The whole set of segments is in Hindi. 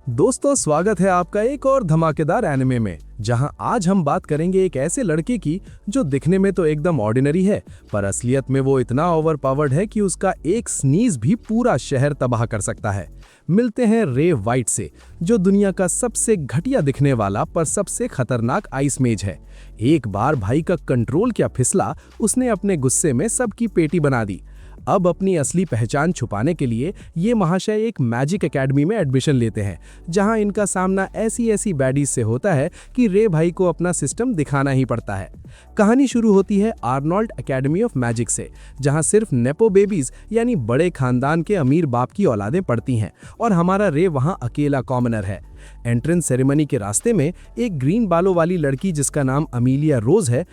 दोस्तों, स्वागत है आपका एक और धमाकेदार एनिमे में, जहां आज हम बात करेंगे एक ऐसे लड़के की जो दिखने में तो एकदम ऑर्डिनरी है, पर असलियत में वो इतना ओवरपावर्ड है कि उसका एक स्नीज भी पूरा शहर तबाह कर सकता है। मिलते हैं रे वाइट से, जो दुनिया का सबसे घटिया दिखने वाला पर सबसे खतरनाक आइस मेज है। एक बार भाई का कंट्रोल क्या फिसला, उसने अपने गुस्से में सबकी पेटी बना दी। अब अपनी असली पहचान छुपाने के लिए ये महाशय एक मैजिक एकेडमी में एडमिशन लेते हैं, जहां इनका सामना ऐसी ऐसी बैडीज से होता है कि रे भाई को अपना सिस्टम दिखाना ही पड़ता है। कहानी शुरू होती है आर्नोल्ड एकेडमी ऑफ मैजिक से, जहां सिर्फ नेपो बेबीज यानी बड़े खानदान के अमीर बाप की औलादें पढ़ती हैं और हमारा रे वहां अकेला कॉमनर है। एंट्रेंस सेरेमनी के रास्ते में एक ग्रीन बालों वाली लड़की जिसका नाम अमीलिया रोज है,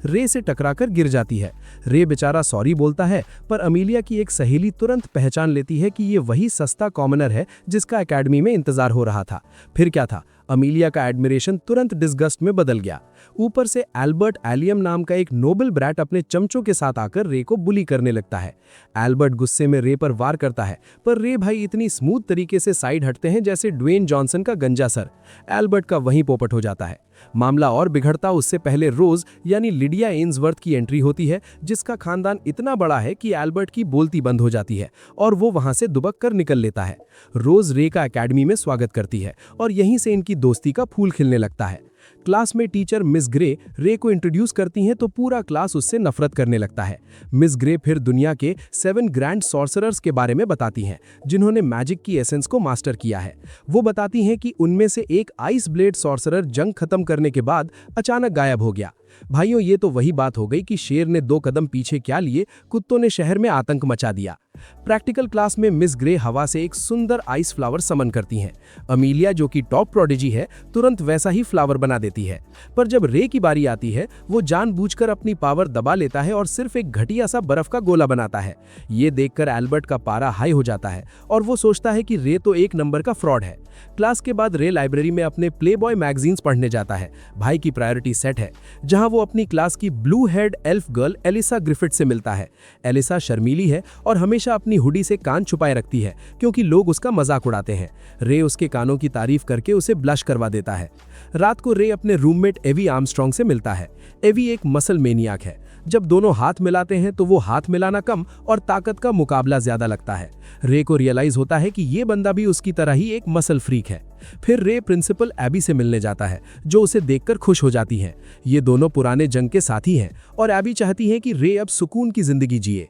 रे से टकराकर गिर जाती है। रे बेचारा सॉरी बोलता है, पर अमीलिया की एक सहेली तुरंत पहचान लेती है कि ये वही सस्ता कॉमनर है जिसका एकेडमी में इंतजार हो रहा था। फिर क्या था, अमीलिया का एडमिरेशन तुरंत डिस्गस्ट में बदल गया। ऊपर से एल्बर्ट एलियम नाम का एक नोबल ब्रैट अपने चमचों के साथ आकर रे को बुली करने लगता है। एल्बर्ट गुस्से में रे पर वार करता है, पर रे भाई इतनी स्मूथ तरीके से साइड हटते हैं जैसे ड्वेन जॉनसन का गंजा सर। एल्बर्ट का वहीं पोपट हो जाता है। मामला और बिगड़ता उससे पहले रोज यानी लिडिया एन्सवर्थ की एंट्री होती है, जिसका खानदान इतना बड़ा है कि एल्बर्ट की बोलती बंद हो जाती है और वो वहां से दुबक कर निकल लेता है। रोज रे का एकेडमी में स्वागत करती है और यहीं से इनकी दोस्ती का फूल खिलने लगता है। क्लास में टीचर मिस ग्रे रे को इंट्रोड्यूस करती हैं तो पूरा क्लास उससे नफरत करने लगता है। मिस ग्रे फिर दुनिया के 7 ग्रैंड सॉर्सरर्स के बारे में बताती हैं, जिन्होंने मैजिक की एसेंस को मास्टर किया है। वो बताती हैं कि उनमें से एक आइस ब्लेड सॉर्सरर जंग खत्म करने के बाद अचानक गायब हो गया। भाइयों, ये तो वही बात हो गई कि शेर ने 2 कदम पीछे क्या लिए, कुत्तों ने शहर में आतंक मचा दिया। प्रैक्टिकल क्लास में मिस ग्रे हवा से एक सुंदर आइस फ्लावर समन करती हैं। अमीलिया, जो कि टॉप प्रोडिजी है, तुरंत वैसा ही फ्लावर बना देती है। पर जब रे की बारी आती है, वो जानबूझकर अपनी पावर दबा लेता है और सिर्फ एक घटिया सा बर्फ का गोला बनाता है। ये देखकर एल्बर्ट का पारा हाई हो जाता है और वो सोचता है कि रे तो एक नंबर का फ्रॉड है। क्लास के बाद रे लाइब्रेरी में अपने प्लेबॉय मैगजीन्स पढ़ने जाता है। भाई की प्रायोरिटी सेट है, जहां वो अपनी क्लास की blue head elf girl Elisa Griffith से मिलता है। एलिसा शर्मीली है और हमेशा अपनी हुडी से कान छुपाए रखती है, क्योंकि लोग उसका मजाक उड़ाते हैं। रे उसके कानों की तारीफ करके उसे ब्लश करवा देता है। रात को रे अपने रूममेट एवी आर्मस्ट्रॉन्ग से मिलता है। एवी एक मसल मेनियाक है। जब दोनों हाथ मिलाते हैं तो वो हाथ मिलाना कम और ताकत का मुकाबला ज्यादा लगता है। रे को रियलाइज होता है कि ये बंदा भी उसकी तरह ही एक मसल फ्रीक है। फिर रे प्रिंसिपल एबी से मिलने जाता है, जो उसे देखकर खुश हो जाती हैं। ये दोनों पुराने जंग के साथी हैं और एबी चाहती है कि रे अब सुकून की जिंदगी जिए।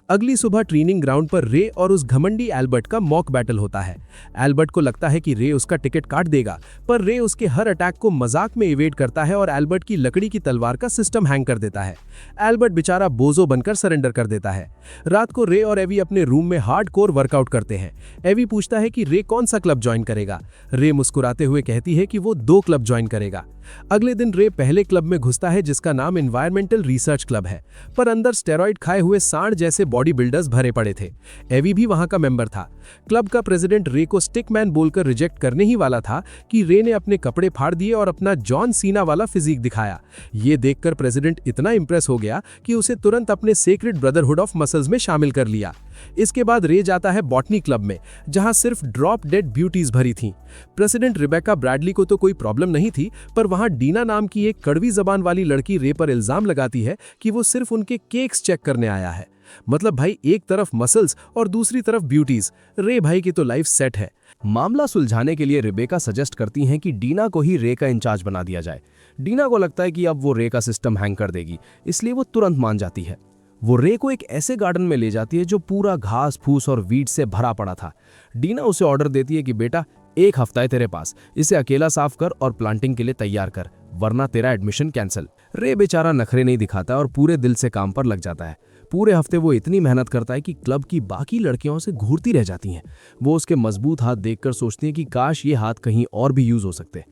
अगली सुबह ट्रेनिंग ग्राउंड पर रे और उस घमंडी एल्बर्ट का मॉक बैटल होता है। एल्बर्ट को लगता है कि रे उसका टिकट काट देगा, पर रे उसके हर अटैक को मजाक में इवेट करता है और एल्बर्ट की लकड़ी की तलवार का सिस्टम हैंग कर देता है। एल्बर्ट बेचारा बोझो बनकर सरेंडर कर देता है। रात को रे और एवी अपने रूम में हार्डकोर वर्कआउट करते हैं। एवी पूछता है कि रे कौन सा क्लब ज्वाइन करेगा। रे मुस्कुराते हुए कहती है कि वो 2 क्लब ज्वाइन करेगा। अगले दिन रे पहले क्लब में घुसता है, जिसका नाम एनवायरमेंटल रिसर्च क्लब है, पर अंदर स्टेरॉइड खाए हुए सांड जैसे बॉडी बिल्डर्स भरे पड़े थे। एवी भी वहां का मेंबर था। क्लब का प्रेसिडेंट रे को स्टिकमैन बोलकर रिजेक्ट करने ही वाला था कि रे ने अपने कपड़े फाड़ दिए और अपना जॉन सीना वाला फिजिक दिखाया। ये देखकर प्रेसिडेंट इतना इंप्रेस हो गया कि उसे तुरंत अपने सेक्रेड ब्रदरहुड ऑफ मसल्स में शामिल कर लिया। इसके बाद रे जाता है बॉटनी क्लब में, जहां सिर्फ ड्रॉप डेड ब्यूटीज भरी थीं। प्रेसिडेंट रिबेका ब्रैडली को तो कोई प्रॉब्लम नहीं थी, पर वहां डीना नाम की एक कड़वी जबान वाली लड़की रे पर इल्जाम लगाती है कि वो सिर्फ उनके केक्स चेक करने आया है। मतलब भाई, एक तरफ मसल्स और दूसरी तरफ ब्यूटीज। रे भाई की तो लाइफ सेट है। मामला सुलझाने के लिए रिबेका सजेस्ट करती हैं कि डीना को ही रे का इंचार्ज बना दिया जाए। डीना को लगता है कि अब वो रे का सिस्टम हैंग कर देगी, इसलिए वो तुरंत मान जाती है। वो रे को एक ऐसे गार्डन में ले जाती है जो पूरा घास फूस और वीड से भरा पड़ा था। डीना उसे ऑर्डर देती है कि बेटा, 1 हफ्ता है तेरे पास, इसे अकेला साफ कर और प्लांटिंग के लिए तैयार कर, वरना तेरा एडमिशन कैंसिल। रे बेचारा नखरे नहीं दिखाता और पूरे दिल से काम पर लग जाता है। पूरे हफ्ते वो इतनी मेहनत करता है कि क्लब की बाकी लड़कियों से घूरती रह जाती हैं। वो उसके मजबूत हाथ देखकर सोचती हैं कि काश ये हाथ कहीं और भी यूज हो सकते।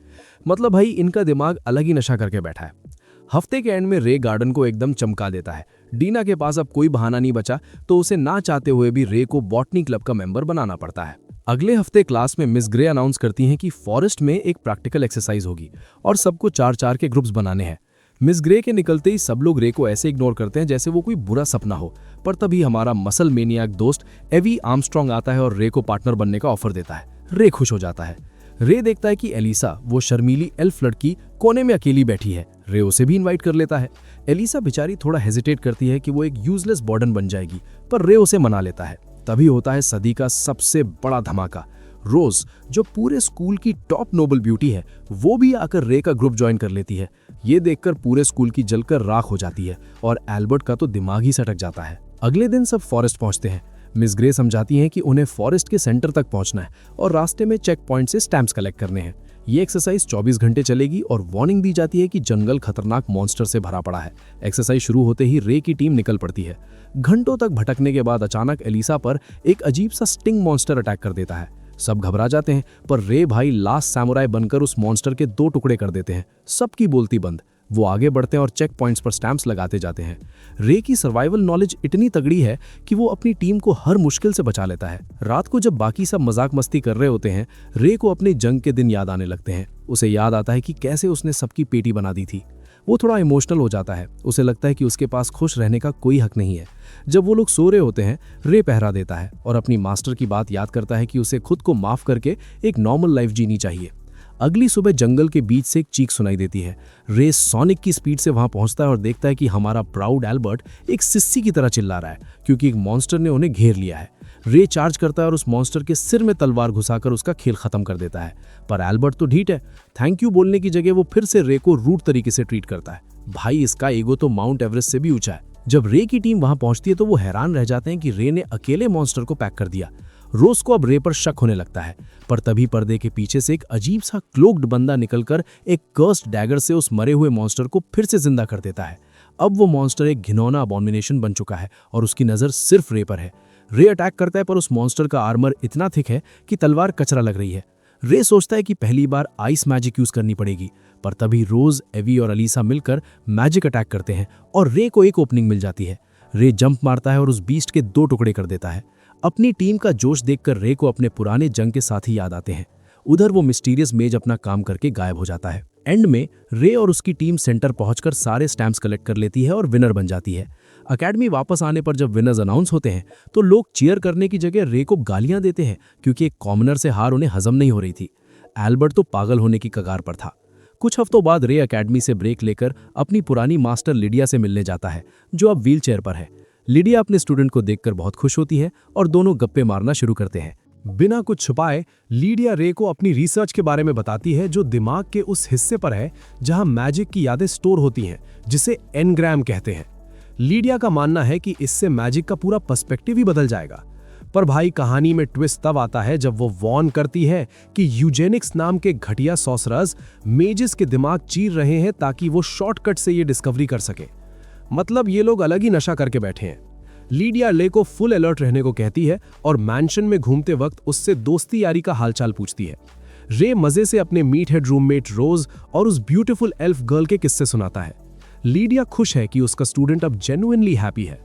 मतलब भाई, इनका दिमाग अलग ही नशा करके बैठा है। हफ्ते के एंड में रे गार्डन को एकदम चमका देता है। डीना के पास अब कोई बहाना नहीं बचा, तो उसे ना चाहते हुए भी रे को बॉटनी क्लब का मेंबर बनाना पड़ता है। अगले हफ्ते क्लास में मिस ग्रे अनाउंस करती हैं कि फॉरेस्ट में एक प्रैक्टिकल एक्सरसाइज होगी और सबको 4-4 के ग्रुप्स बनाने हैं। मिस ग्रे के निकलते ही सब लोग रे को ऐसे इग्नोर करते हैं जैसे वो कोई बुरा सपना हो, पर तभी हमारा मसल मेनियाक दोस्त एवी आर्मस्ट्रॉन्ग आता है और रे को पार्टनर बनने का ऑफर देता है। रे खुश हो जाता है। रे देखता है कि एलिसा, वो शर्मीली एल्फ लड़की, कोने में अकेली बैठी है। रे उसे भी इनवाइट कर लेता है। एलिसा बेचारी थोड़ा हेजिटेट करती है कि वो एक यूजलेस बर्डन बन जाएगी, पर रे उसे मना लेता है। तभी होता है सदी का सबसे बड़ा धमाका। रोज, जो पूरे स्कूल की टॉप नोबल ब्यूटी है, वो भी आकर रे का ग्रुप ज्वाइन कर लेती है। ये देखकर पूरे स्कूल की जलकर राख हो जाती है और एल्बर्ट का तो दिमाग ही सटक जाता है। अगले दिन सब फॉरेस्ट पहुंचते हैं। मिस ग्रे समझाती हैं कि उन्हें फॉरेस्ट के सेंटर तक पहुंचना है और रास्ते में चेक पॉइंट से स्टैम्प्स कलेक्ट करने हैं। ये एक्सरसाइज 24 घंटे चलेगी और वार्निंग दी जाती है कि जंगल खतरनाक मॉन्स्टर से भरा पड़ा है। एक्सरसाइज शुरू होते ही रे की टीम निकल पड़ती है। घंटों तक भटकने के बाद अचानक एलिसा पर एक अजीब सा स्टिंग मॉन्स्टर अटैक कर देता है। सब घबरा जाते हैं, पर रे भाई लास्ट सैमुराई बनकर उस मॉन्स्टर के 2 टुकड़े कर देते हैं। सबकी बोलती बंद। वो आगे बढ़ते हैं और चेक पॉइंट्स पर स्टैम्प्स लगाते जाते हैं। रे की सर्वाइवल नॉलेज इतनी तगड़ी है कि वो अपनी टीम को हर मुश्किल से बचा लेता है। रात को जब बाकी सब मजाक मस्ती कर रहे होते हैं, रे को अपने जंग के दिन याद आने लगते हैं। उसे याद आता है कि कैसे उसने सबकी पेटी बना दी थी। वो थोड़ा इमोशनल हो जाता है। उसे लगता है कि उसके पास खुश रहने का कोई हक नहीं है। जब वो लोग सो रहे होते हैं, रे पहरा देता है और अपनी मास्टर की बात याद करता है कि उसे खुद को माफ करके एक नॉर्मल लाइफ जीनी चाहिए। अगली सुबह जंगल के बीच से एक चीख सुनाई देती है। रे सोनिक की स्पीड से वहां पहुंचता है और देखता है कि हमारा प्राउड एल्बर्ट एक सिस्सी की तरह चिल्ला रहा है, क्योंकि एक मॉन्स्टर ने उन्हें घेर लिया है। रे चार्ज करता है और उस मॉन्स्टर के सिर में तलवार घुसाकर उसका खेल खत्म कर देता है। पर एल्बर्ट तो ढीठ है। थैंक यू बोलने की जगह वो फिर से रे को रूट तरीके से ट्रीट करता है। भाई, इसका ईगो तो माउंट एवरेस्ट से भी ऊंचा है। जब रे की टीम वहां पहुंचती है तो वो हैरान रह जाते हैं कि रे ने अकेले मॉन्स्टर को पैक कर दिया। रोज को अब रे पर शक होने लगता है, पर तभी पर्दे के पीछे से एक अजीब सा क्लोक्ड बंदा निकलकर एक कर्स्ड डैगर से उस मरे हुए मॉन्स्टर को फिर से जिंदा कर देता है। अब वो मॉन्स्टर एक घिनौना अबॉमिनेशन बन चुका है और उसकी नजर सिर्फ रे पर है। रे अटैक करता है, पर उस मॉन्स्टर का आर्मर इतना थिक है कि तलवार कचरा लग रही है। रे सोचता है कि पहली बार आइस मैजिक यूज करनी पड़ेगी, पर तभी रोज, एवी और अलीसा मिलकर मैजिक अटैक करते हैं और रे को एक ओपनिंग मिल जाती है। रे जंप मारता है और उस बीस्ट के 2 टुकड़े कर देता है। अपनी टीम का जोश देखकर रे को अपने पुराने जंग के साथी याद आते हैं। उधर वो मिस्टीरियस मेज अपना काम करके गायब हो जाता है। एंड में रे और उसकी टीम सेंटर पहुंचकर सारे स्टैम्प्स कलेक्ट कर लेती है और विनर बन जाती है। अकेडमी वापस आने पर जब विनर्स अनाउंस होते हैं तो लोग चीयर करने की जगह रे को गालियां देते हैं, क्योंकि एक कॉमनर से हार उन्हें हजम नहीं हो रही थी। एल्बर्ट तो पागल होने की कगार पर था। कुछ हफ्तों बाद रे अकेडमी से ब्रेक लेकर अपनी पुरानी मास्टर लिडिया से मिलने जाता है, जो अब व्हील चेयर पर है। लिडिया अपने स्टूडेंट को देखकर बहुत खुश होती है और दोनों गप्पे मारना शुरू करते हैं। बिना कुछ छुपाए लिडिया रे को अपनी रिसर्च के बारे में बताती है, जो दिमाग के उस हिस्से पर है जहां मैजिक की यादें स्टोर होती हैं, जिसे एनग्राम कहते हैं। लिडिया का मानना है कि इससे मैजिक का पूरा पर्सपेक्टिव ही बदल जाएगा। पर भाई, कहानी में ट्विस्ट तब आता है जब वो वॉर्न करती है कि यूजेनिक्स नाम के घटिया सॉसरर्स मेजिस के दिमाग चीर रहे हैं ताकि वो शॉर्टकट से ये डिस्कवरी कर सके। मतलब ये लोग अलग ही नशा करके बैठे हैं। लिडिया ले को फुल अलर्ट रहने को कहती है और मैंशन में घूमते वक्त उससे दोस्ती यारी का हालचाल पूछती है। रे मजे से अपने मीट हेड रूममेट रोज और उस ब्यूटीफुल एल्फ गर्ल के किस्से सुनाता है। लिडिया खुश है कि उसका स्टूडेंट अब जेन्युइनली हैप्पी है।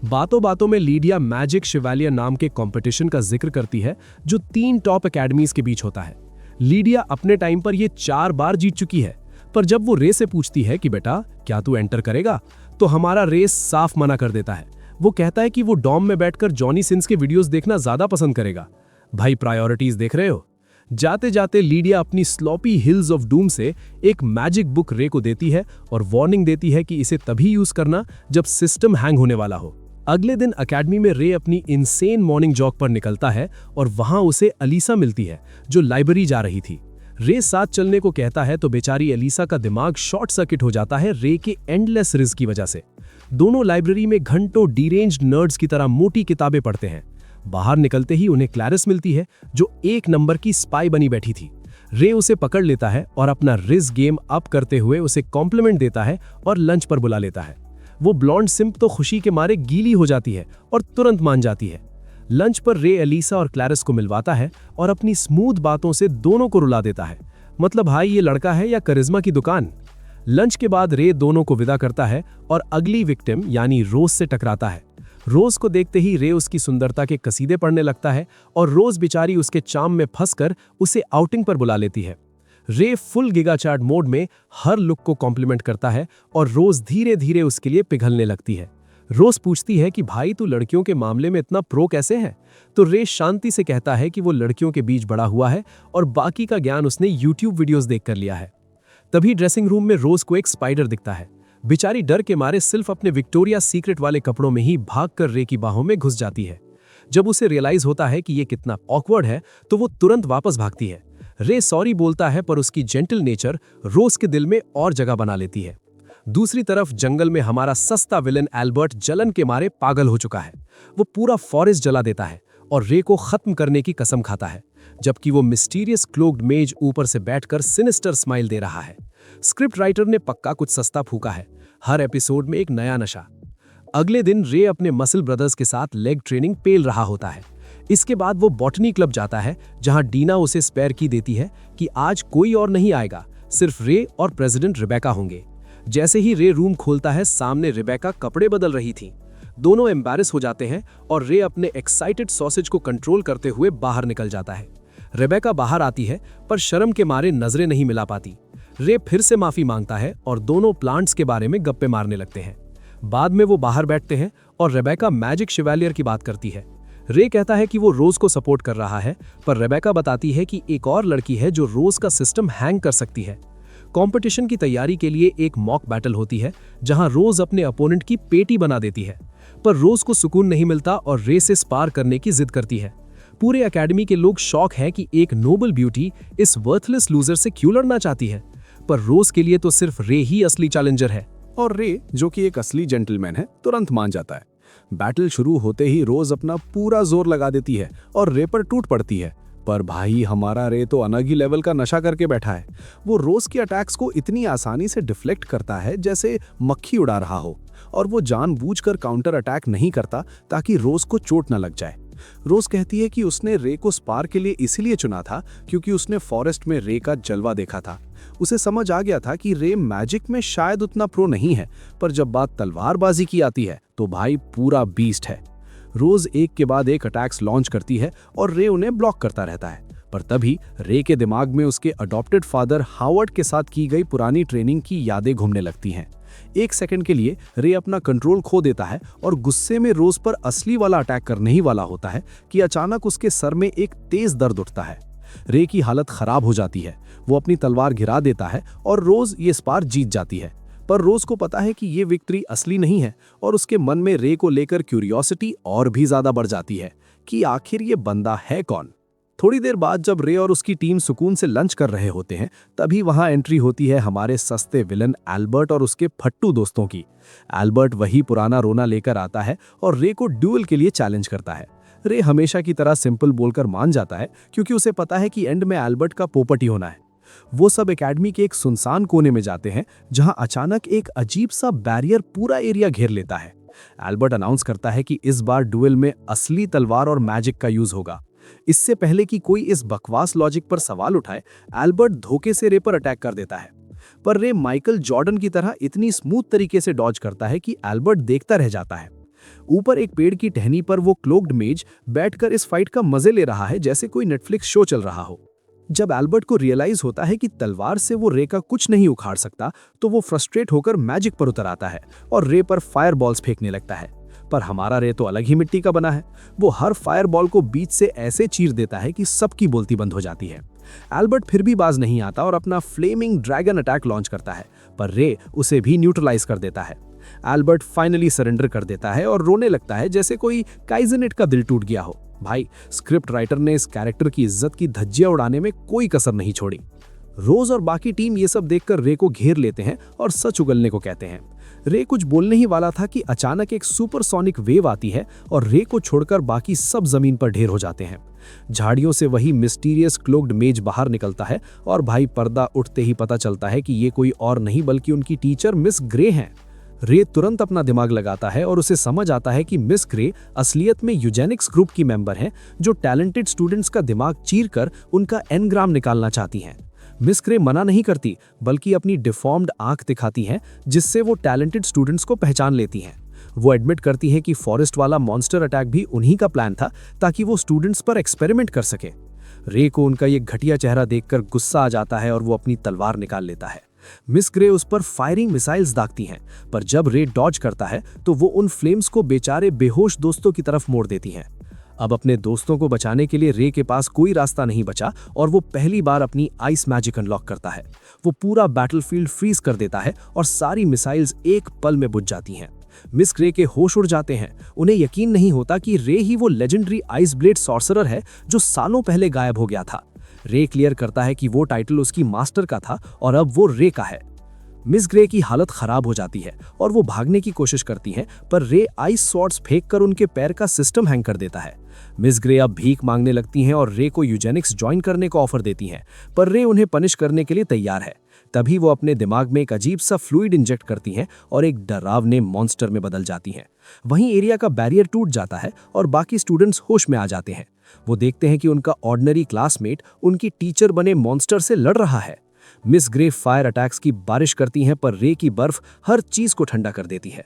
बातों बातों में लिडिया मैजिक शिवालिया नाम के कंपटीशन का जिक्र करती है, जो 3 टॉप एकेडमीज के बीच होता है। लिडिया अपने टाइम पर ये 4 बार जीत चुकी है, पर जब वो रे से पूछती है कि बेटा क्या तू एंटर करेगा, तो हमारा रेस साफ मना कर देता है। वो कहता है कि वो डॉम में बैठकर जॉनी सिंस के वीडियोस देखना ज्यादा पसंद करेगा। भाई, प्रायोरिटीज देख रहे हो। जाते जाते लिडिया अपनी स्लॉपी हिल्स ऑफ डूम से एक मैजिक बुक रे को देती है और वार्निंग देती है कि इसे तभी यूज करना जब सिस्टम हैंग होने वाला हो। अगले दिन अकेडमी में रे अपनी इनसेन मॉर्निंग जॉग पर निकलता है और वहां उसे अलीसा मिलती है, जो लाइब्रेरी जा रही थी। रे साथ चलने को कहता है तो बेचारी अलीसा का दिमाग शॉर्ट सर्किट हो जाता है रे के एंडलेस रिज की वजह से। दोनों लाइब्रेरी में घंटों डीरेंज्ड नर्ड्स की तरह मोटी किताबें पढ़ते हैं। बाहर निकलते ही उन्हें क्लैरिस मिलती है, जो 1 नंबर की स्पाई बनी बैठी थी। रे उसे पकड़ लेता है और अपना रिज गेम अप करते हुए उसे कॉम्प्लीमेंट देता है और लंच पर बुला लेता है। वो ब्लॉन्ड सिंप तो खुशी के मारे गीली हो जाती है और तुरंत मान जाती है। लंच पर रे अलीसा और क्लैरिस को मिलवाता है और अपनी स्मूथ बातों से दोनों को रुला देता है। मतलब भाई, ये लड़का है या करिश्मा की दुकान। लंच के बाद रे दोनों को विदा करता है और अगली विक्टिम यानी रोज से टकराता है। रोज को देखते ही रे उसकी सुंदरता के कसीदे पढ़ने लगता है और रोज बेचारी उसके चाम में फंसकर उसे आउटिंग पर बुला लेती है। रे फुल गिगाचार्ड मोड में हर लुक को कॉम्प्लीमेंट करता है और रोज धीरे धीरे उसके लिए पिघलने लगती है। रोज पूछती है कि भाई तू लड़कियों के मामले में इतना प्रो कैसे है, तो रे शांति से कहता है कि वो लड़कियों के बीच बड़ा हुआ है और बाकी का ज्ञान उसने यूट्यूब वीडियोस देखकर लिया है। तभी ड्रेसिंग रूम में रोज को एक स्पाइडर दिखता है। बेचारी डर के मारे सिर्फ अपने विक्टोरिया सीक्रेट वाले कपड़ों में ही भागकर रे की बाहों में घुस जाती है। जब उसे रियलाइज होता है कि ये कितना ऑकवर्ड है तो वो तुरंत वापस भागती है। रे सॉरी बोलता है पर उसकी जेंटल नेचर रोज के दिल में और जगह बना लेती है। दूसरी तरफ जंगल में हमारा सस्ता विलन एल्बर्ट जलन के मारे पागल हो चुका है। वो पूरा फॉरेस्ट जला देता है और रे को खत्म करने की कसम खाता है, जबकि वो मिस्टीरियस क्लोक्ड मेज ऊपर से बैठकर सिनिस्टर स्माइल दे रहा है। स्क्रिप्ट राइटर ने पक्का कुछ सस्ता फूका है, हर एपिसोड में एक नया नशा। अगले दिन रे अपने मसल ब्रदर्स के साथ लेग ट्रेनिंग पेल रहा होता है। इसके बाद वो बॉटनी क्लब जाता है, जहां डीना उसे स्पेयर की देती है कि आज कोई और नहीं आएगा, सिर्फ रे और प्रेसिडेंट रिबेका होंगे। जैसे ही रे रूम खोलता है, सामने रिबेका कपड़े बदल रही थी। दोनों एम्बैरेस हो जाते हैं और रे अपने एक्साइटेड सॉसेज को कंट्रोल करते हुए बाहर निकल जाता है। रिबेका बाहर आती है पर शर्म के मारे नजरें नहीं मिला पाती। रे फिर से माफी मांगता है और दोनों प्लांट्स के बारे में गप्पे मारने लगते हैं। बाद में वो बाहर बैठते हैं और रेबेका मैजिक शिवेलियर की बात करती है। रे कहता है कि वो रोज को सपोर्ट कर रहा है, पर रेबेका बताती है कि एक और लड़की है जो रोज का सिस्टम हैंग कर सकती है। कंपटीशन की तैयारी के लिए एक मॉक बैटल होती है, जहां रोज अपने अपोनेंट की पेटी बना देती है, पर रोज को सुकून नहीं मिलता और रे से स्पार करने की जिद करती है। पूरे एकेडमी के लोग शॉक हैं कि एक नोबल ब्यूटी इस वर्थलेस लूजर से क्यों लड़ना चाहती है, पर रोज के लिए तो सिर्फ रे ही असली चैलेंजर है। और रे, जो कि एक असली जेंटलमैन है, तुरंत मान जाता है। बैटल शुरू होते ही रोज अपना पूरा जोर लगा देती है और रे पर टूट पड़ती है, पर भाई हमारा रे तो अलग ही लेवल का नशा करके बैठा है। वो रोज के अटैक्स को इतनी आसानी से डिफ्लेक्ट करता है जैसे मक्खी उड़ा रहा हो, और वो जानबूझकर काउंटर अटैक नहीं करता ताकि रोज को चोट न लग जाए। रोज कहती है कि उसने रे को स्पार के लिए इसलिए चुना था क्योंकि उसने फॉरेस्ट में रे का जलवा देखा था। उसे समझ आ गया था कि रे मैजिक में शायद उतना प्रो नहीं है, पर जब बात तलवारबाजी की आती है तो भाई पूरा बीस्ट है। रोज एक के बाद एक अटैक्स लॉन्च करती है और रे उन्हें ब्लॉक करता रहता है, पर तभी रे के दिमाग में उसके अडॉप्टेड फादर हावर्ड के साथ की गई पुरानी ट्रेनिंग की यादें घूमने लगती हैं। एक सेकंड के लिए रे अपना कंट्रोल खो देता है और गुस्से में रोज पर असली वाला अटैक करने ही वाला होता है कि अचानक उसके सर में एक तेज दर्द उठता है। रे की हालत खराब हो जाती है। वो अपनी तलवार गिरा देता है और रोज ये स्पार जीत जाती है, पर रोज को पता है कि ये विक्ट्री असली नहीं है और उसके मन में रे को लेकर क्यूरियोसिटी और भी ज्यादा बढ़ जाती है कि आखिर ये बंदा है कौन। थोड़ी देर बाद जब रे और उसकी टीम सुकून से लंच कर रहे होते हैं, तभी वहां एंट्री होती है हमारे सस्ते विलन एल्बर्ट और उसके फट्टू दोस्तों की। एल्बर्ट वही पुराना रोना लेकर आता है और रे को ड्यूल के लिए चैलेंज करता है। रे हमेशा की तरह सिंपल बोलकर मान जाता है क्योंकि उसे पता है कि एंड में एल्बर्ट का पोपट ही होना है। वो सब एकेडमी के एक सुनसान कोने में जाते हैं, जहां अचानक एक अजीब सा बैरियर पूरा एरिया घेर लेता है। एल्बर्ट अनाउंस करता है कि इस बार ड्यूल में असली तलवार और मैजिक का यूज होगा। इससे पहले कि कोई इस बकवास लॉजिक पर सवाल उठाए, एल्बर्ट धोखे से रे पर अटैक कर देता है, पर रे माइकल जॉर्डन की तरह इतनी स्मूथ तरीके से डॉज करता है कि एल्बर्ट देखता रह जाता है। ऊपर एक पेड़ की टहनी पर वो क्लोक्ड मेज बैठकर इस फाइट का मजे ले रहा है जैसे कोई नेटफ्लिक्स शो चल रहा हो। जब एल्बर्ट को रियलाइज होता है कि तलवार से वो रे का कुछ नहीं उखाड़ सकता, तो वो फ्रस्ट्रेट होकर मैजिक पर उतर आता है और रे पर फायर बॉल्स फेंकने लगता है। पर हमारा रे तो अलग ही मिट्टी का बना है। वो हर फायर बॉल को बीच से ऐसे चीर देता है कि सबकी बोलती बंद हो जाती है। एल्बर्ट फिर भी बाज नहीं आता और अपना फ्लेमिंग ड्रैगन अटैक लॉन्च करता है, पर रे उसे भी न्यूट्रलाइज कर देता है। एल्बर्ट फाइनली सरेंडर कर देता है और रोने लगता है जैसे कोई काइजनेट का दिल टूट गया हो। भाई, स्क्रिप्ट राइटर ने इस कैरेक्टर की इज्जत की धज्जियां उड़ाने में कोई कसर नहीं छोड़ी। रोज और बाकी टीम ये सब देखकर रे को घेर लेते हैं और सच उगलने को कहते हैं। रे कुछ बोलने ही वाला था कि अचानक एक सुपरसोनिक वेव आती है और रे को छोड़कर बाकी सब जमीन पर ढेर हो जाते हैं। झाड़ियों से वही मिस्टीरियस क्लोक्ड मेज बाहर निकलता है और भाई पर्दा उठते ही पता चलता है कि ये कोई और नहीं बल्कि उनकी टीचर मिस ग्रे हैं। रे तुरंत अपना दिमाग लगाता है और उसे समझ आता है कि मिस ग्रे असलियत में यूजेनिक्स ग्रुप की मेंबर हैं, जो टैलेंटेड स्टूडेंट्स का दिमाग चीरकर उनका एनग्राम निकालना चाहती हैं। मिस ग्रे मना नहीं करती, बल्कि अपनी डिफॉर्म्ड आंख दिखाती हैं, जिससे वो टैलेंटेड स्टूडेंट्स को पहचान लेती हैं। वो एडमिट करती हैं कि फॉरेस्ट वाला मॉन्स्टर अटैक भी उन्हीं का प्लान था, ताकि वो स्टूडेंट्स पर एक्सपेरिमेंट कर सके। रे को उनका ये घटिया चेहरा देखकर गुस्सा आ जाता है और वो अपनी तलवार निकाल लेता है। मिस ग्रे उस पर फायरिंग मिसाइल्स दागती हैं, पर जब रे डॉज करता है तो वो उन फ्लेम्स को बेचारे बेहोश दोस्तों की तरफ मोड़ देती हैं। अब अपने दोस्तों को बचाने के लिए रे के पास कोई रास्ता नहीं बचा और वो पहली बार अपनी आइस मैजिक अनलॉक करता है। वो पूरा बैटलफील्ड फ्रीज कर देता है और सारी मिसाइल्स एक पल में बुझ जाती हैं। मिस ग्रे के होश उड़ जाते हैं। उन्हें यकीन नहीं होता कि रे ही वो लेजेंडरी आइस ब्लेड सॉर्सरर है जो सालों पहले गायब हो गया था। रे क्लियर करता है कि वो टाइटल उसकी मास्टर का था और अब वो रे का है। मिस ग्रे की हालत खराब हो जाती है और वो भागने की कोशिश करती हैं, पर रे आइस स्वॉर्ड्स फेंककर उनके पैर का सिस्टम हैंग कर देता है। मिस ग्रे अब भीख मांगने लगती हैं और रे को यूजेनिक्स ज्वाइन करने को ऑफर देती हैं, पर रे उन्हें पनिश करने के लिए तैयार है। तभी वो अपने दिमाग में एक अजीब सा फ्लूइड इंजेक्ट करती हैं और एक डरावने मॉन्स्टर में बदल जाती हैं। वहीं एरिया का बैरियर टूट जाता है और बाकी स्टूडेंट्स होश में आ जाते हैं। वो देखते हैं कि उनका ऑर्डिनरी क्लासमेट उनकी टीचर बने मॉन्स्टर से लड़ रहा है। मिस ग्रे फायर अटैक्स की बारिश करती हैं, पर रे की बर्फ हर चीज को ठंडा कर देती है।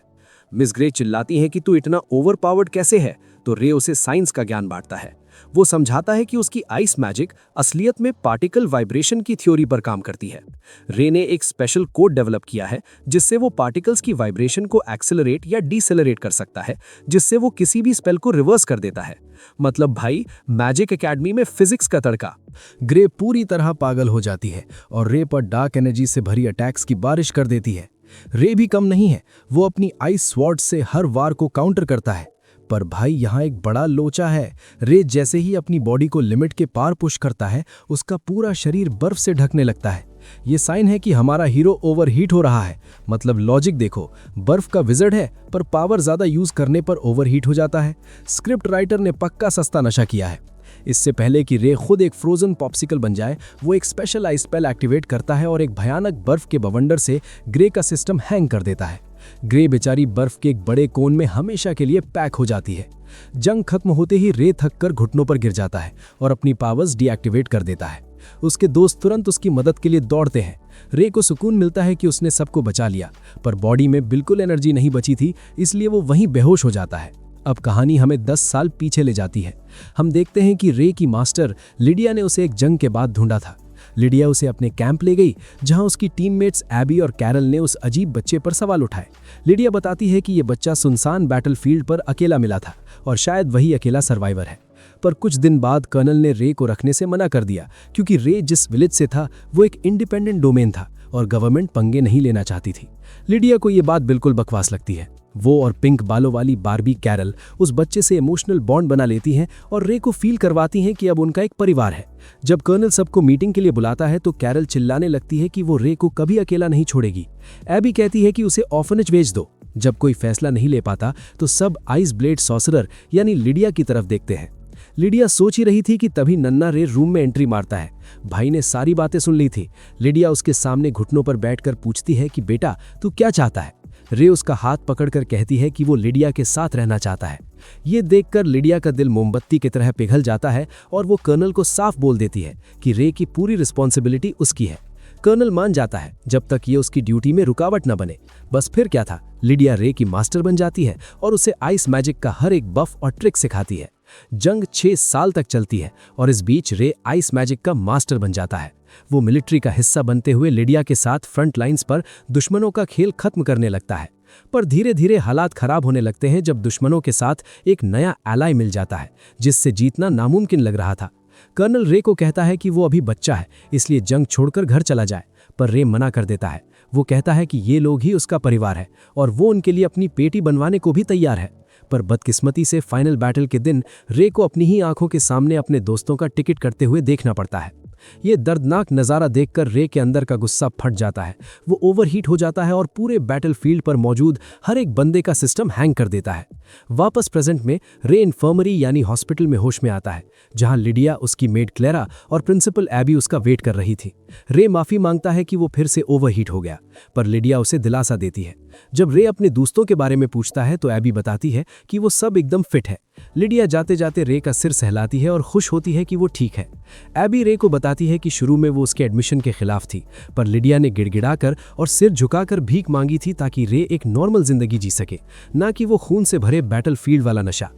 मिस ग्रे चिल्लाती हैं कि तू इतना ओवरपावर्ड कैसे है, तो रे उसे साइंस का ज्ञान बांटता है। वो समझाता है कि उसकी आइस मैजिक असलियत में पार्टिकल वाइब्रेशन की थ्योरी पर काम करती है। रे ने एक स्पेशल कोड डेवलप किया है जिससे वो पार्टिकल्स की वाइब्रेशन को एक्सेलरेट या डिसेलरेट कर सकता है, जिससे वो किसी भी स्पेल को रिवर्स कर देता है। मतलब भाई, मैजिक एकेडमी में फिजिक्स का तड़का। ग्रे पूरी तरह पागल हो जाती है और रे पर डार्क एनर्जी से भरी अटैक्स की बारिश कर देती है। रे भी कम नहीं है, वो अपनी आइस स्वॉर्ड से हर वार को काउंटर करता है। पर भाई, यहाँ एक बड़ा लोचा है। रे जैसे ही अपनी बॉडी को लिमिट के पार पुश करता है, उसका पूरा शरीर बर्फ से ढकने लगता है। ये साइन है कि हमारा हीरो ओवरहीट हो रहा है। मतलब लॉजिक देखो, बर्फ का विज़र्ड है पर पावर ज्यादा यूज करने पर ओवरहीट हो जाता है। स्क्रिप्ट राइटर ने पक्का सस्ता नशा किया है। इससे पहले कि रे खुद एक फ्रोजन पॉप्सिकल बन जाए, वो एक स्पेशल आइस स्पेल एक्टिवेट करता है और एक भयानक बर्फ के बवंडर से ग्रे का सिस्टम हैंग कर देता है। ग्रे बेचारी बर्फ के एक बड़े कोन में हमेशा के लिए पैक हो जाती है। जंग खत्म होते ही रे थककर घुटनों पर गिर जाता है और अपनी पावर्स डीएक्टिवेट कर देता है। उसके दोस्त तुरंत उसकी मदद के लिए दौड़ते हैं। रे को सुकून मिलता है कि उसने सबको बचा लिया, पर बॉडी में बिल्कुल एनर्जी नहीं बची थी, इसलिए वो वहीं बेहोश हो जाता है। अब कहानी हमें 10 साल पीछे ले जाती है। हम देखते हैं कि रे की मास्टर लिडिया ने उसे एक जंग के बाद ढूंढा था। लिडिया उसे अपने कैंप ले गई, जहां उसकी टीममेट्स एबी और कैरल ने उस अजीब बच्चे पर सवाल उठाए। लिडिया बताती है कि ये बच्चा सुनसान बैटलफील्ड पर अकेला मिला था और शायद वही अकेला सर्वाइवर है। पर कुछ दिन बाद कर्नल ने रे को रखने से मना कर दिया, क्योंकि रे जिस विलेज से था वो एक इंडिपेंडेंट डोमेन था और गवर्नमेंट पंगे नहीं लेना चाहती थी। लिडिया को ये बात बिल्कुल बकवास लगती है। वो और पिंक बालों वाली बारबी कैरल उस बच्चे से इमोशनल बॉन्ड बना लेती हैं और रे को फील करवाती हैं कि अब उनका एक परिवार है। जब कर्नल सबको मीटिंग के लिए बुलाता है तो कैरल चिल्लाने लगती है कि वो रे को कभी अकेला नहीं छोड़ेगी। एबी कहती है कि उसे ऑर्फनेज भेज दो। जब कोई फैसला नहीं ले पाता तो सब आइस ब्लेड सॉर्सरर यानी लिडिया की तरफ देखते हैं। लिडिया सोच ही रही थी कि तभी नन्ना रे रूम में एंट्री मारता है। भाई ने सारी बातें सुन ली थी। लिडिया उसके सामने घुटनों पर बैठकर पूछती है कि बेटा, तू क्या चाहता है? रे उसका हाथ पकड़कर कहती है कि वो लिडिया के साथ रहना चाहता है। ये देखकर लिडिया का दिल मोमबत्ती की तरह पिघल जाता है और वो कर्नल को साफ बोल देती है कि रे की पूरी रिस्पॉन्सिबिलिटी उसकी है। कर्नल मान जाता है जब तक ये उसकी ड्यूटी में रुकावट न बने। बस फिर क्या था, लिडिया रे की मास्टर बन जाती है और उसे आइस मैजिक का हर एक बफ और ट्रिक सिखाती है। जंग 6 साल तक चलती है और इस बीच रे आइस मैजिक का मास्टर बन जाता है। वो मिलिट्री का हिस्सा बनते हुए लिडिया के साथ फ्रंट लाइंस पर दुश्मनों का खेल खत्म करने लगता है। पर धीरे धीरे हालात खराब होने लगते हैं जब दुश्मनों के साथ एक नया एलाई मिल जाता है जिससे जीतना नामुमकिन लग रहा था। कर्नल रे को कहता है कि वो अभी बच्चा है, इसलिए जंग छोड़कर घर चला जाए, पर रे मना कर देता है। वो कहता है कि ये लोग ही उसका परिवार है और वो उनके लिए अपनी पेटी बनवाने को भी तैयार है। पर बदकिस्मती से फाइनल बैटल के दिन रे को अपनी ही आंखों के सामने अपने दोस्तों का टिकट करते हुए देखना पड़ता है। ये दर्दनाक नज़ारा देखकर रे के अंदर का गुस्सा फट जाता है। वो ओवरहीट हो जाता है और पूरे बैटलफील्ड पर मौजूद हर एक बंदे का सिस्टम हैंग कर देता है। वापस प्रेजेंट में रे इन्फर्मरी यानी हॉस्पिटल में होश में आता है, जहां लिडिया, उसकी मेड क्लेरा और प्रिंसिपल एबी उसका वेट कर रही थी। रे माफी मांगता है कि वो फिर से ओवरहीट हो गया, पर लिडिया उसे दिलासा देती है। जब रे अपने दोस्तों के बारे में पूछता है तो एबी बताती है कि वो सब एकदम फिट है। लिडिया जाते जाते रे का सिर सहलाती है और खुश होती है कि वो ठीक है। एबी रे को बताती है कि शुरू में वो उसके एडमिशन के खिलाफ थी, पर लिडिया ने गिड़गिड़ाकर और सिर झुकाकर भीख मांगी थी ताकि रे एक नॉर्मल जिंदगी जी सके, ना कि वो खून से भरे बैटलफील्ड वाला नशा।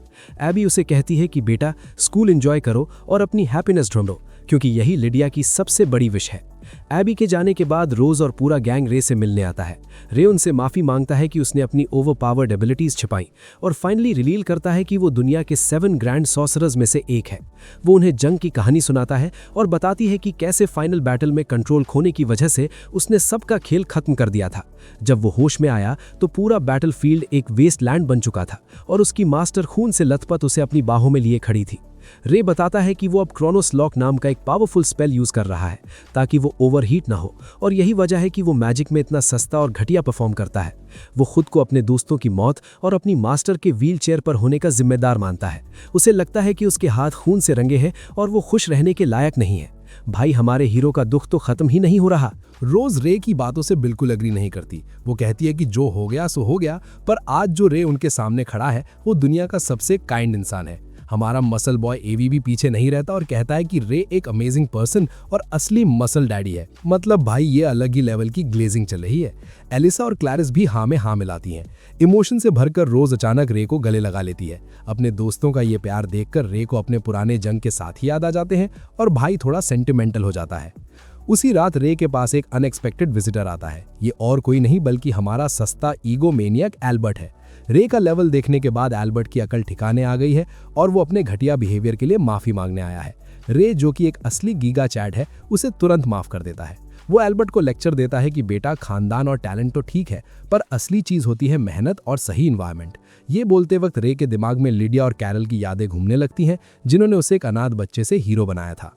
एबी उसे कहती है कि बेटा, स्कूल एंजॉय करो और अपनी हैप्पीनेस ढूंढो, क्योंकि यही लिडिया की सबसे बड़ी विश है। एबी के जाने के बाद रोज और पूरा गैंग रे से मिलने आता है। रे उनसे माफी मांगता है कि उसने अपनी ओवरपावर्ड एबिलिटीज छिपाई और फाइनली रिवील करता है कि वो दुनिया के 7 ग्रैंड सॉर्सरर्स में से एक है। वो उन्हें जंग की कहानी सुनाता है और बताती है कि कैसे फाइनल बैटल में कंट्रोल खोने की वजह से उसने सबका खेल खत्म कर दिया था। जब वो होश में आया तो पूरा बैटलफील्ड एक वेस्टलैंड बन चुका था और उसकी मास्टर खून से लथपथ उसे अपनी बाहों में लिए खड़ी थी। रे बताता है कि वो अब क्रोनोस लॉक नाम का एक पावरफुल स्पेल यूज कर रहा है ताकि वो ओवरहीट ना हो, और यही वजह है कि वो मैजिक में इतना सस्ता और घटिया परफॉर्म करता है। वो खुद को अपने दोस्तों की मौत और अपनी मास्टर के व्हील चेयर पर होने का जिम्मेदार मानता है। उसे लगता है कि उसके हाथ खून से रंगे हैं और वो खुश रहने के लायक नहीं है। भाई, हमारे हीरो का दुख तो खत्म ही नहीं हो रहा। रोज रे की बातों से बिल्कुल एग्री नहीं करती। वो कहती है कि जो हो गया सो हो गया, पर आज जो रे उनके सामने खड़ा है वो दुनिया का सबसे काइंड इंसान है। हमारा मसल बॉय एवी भी पीछे नहीं रहता और कहता है कि रे एक अमेजिंग पर्सन और असली मसल डैडी है। मतलब भाई, ये अलग ही लेवल की ग्लेजिंग चल रही है। एलिसा और क्लैरिस भी हाँ में हाँ मिलाती हैं। इमोशन से भरकर रोज अचानक रे को गले लगा लेती है। अपने दोस्तों का ये प्यार देखकर रे को अपने पुराने जंग के साथ ही याद आ जाते हैं और भाई थोड़ा सेंटिमेंटल हो जाता है। उसी रात रे के पास एक अनएक्सपेक्टेड विजिटर आता है। ये और कोई नहीं बल्कि हमारा सस्ता ईगो मेनियक एल्बर्ट है। रे का लेवल देखने के बाद एल्बर्ट की अकल ठिकाने आ गई है और वो अपने घटिया बिहेवियर के लिए माफी मांगने आया है। रे, जो कि एक असली गीगा चैट है, उसे तुरंत माफ कर देता है। वो एल्बर्ट को लेक्चर देता है कि बेटा, खानदान और टैलेंट तो ठीक है, पर असली चीज होती है मेहनत और सही इन्वायरमेंट। ये बोलते वक्त रे के दिमाग में लिडिया और कैरल की यादें घूमने लगती हैं, जिन्होंने उसे एक अनाथ बच्चे से हीरो बनाया था।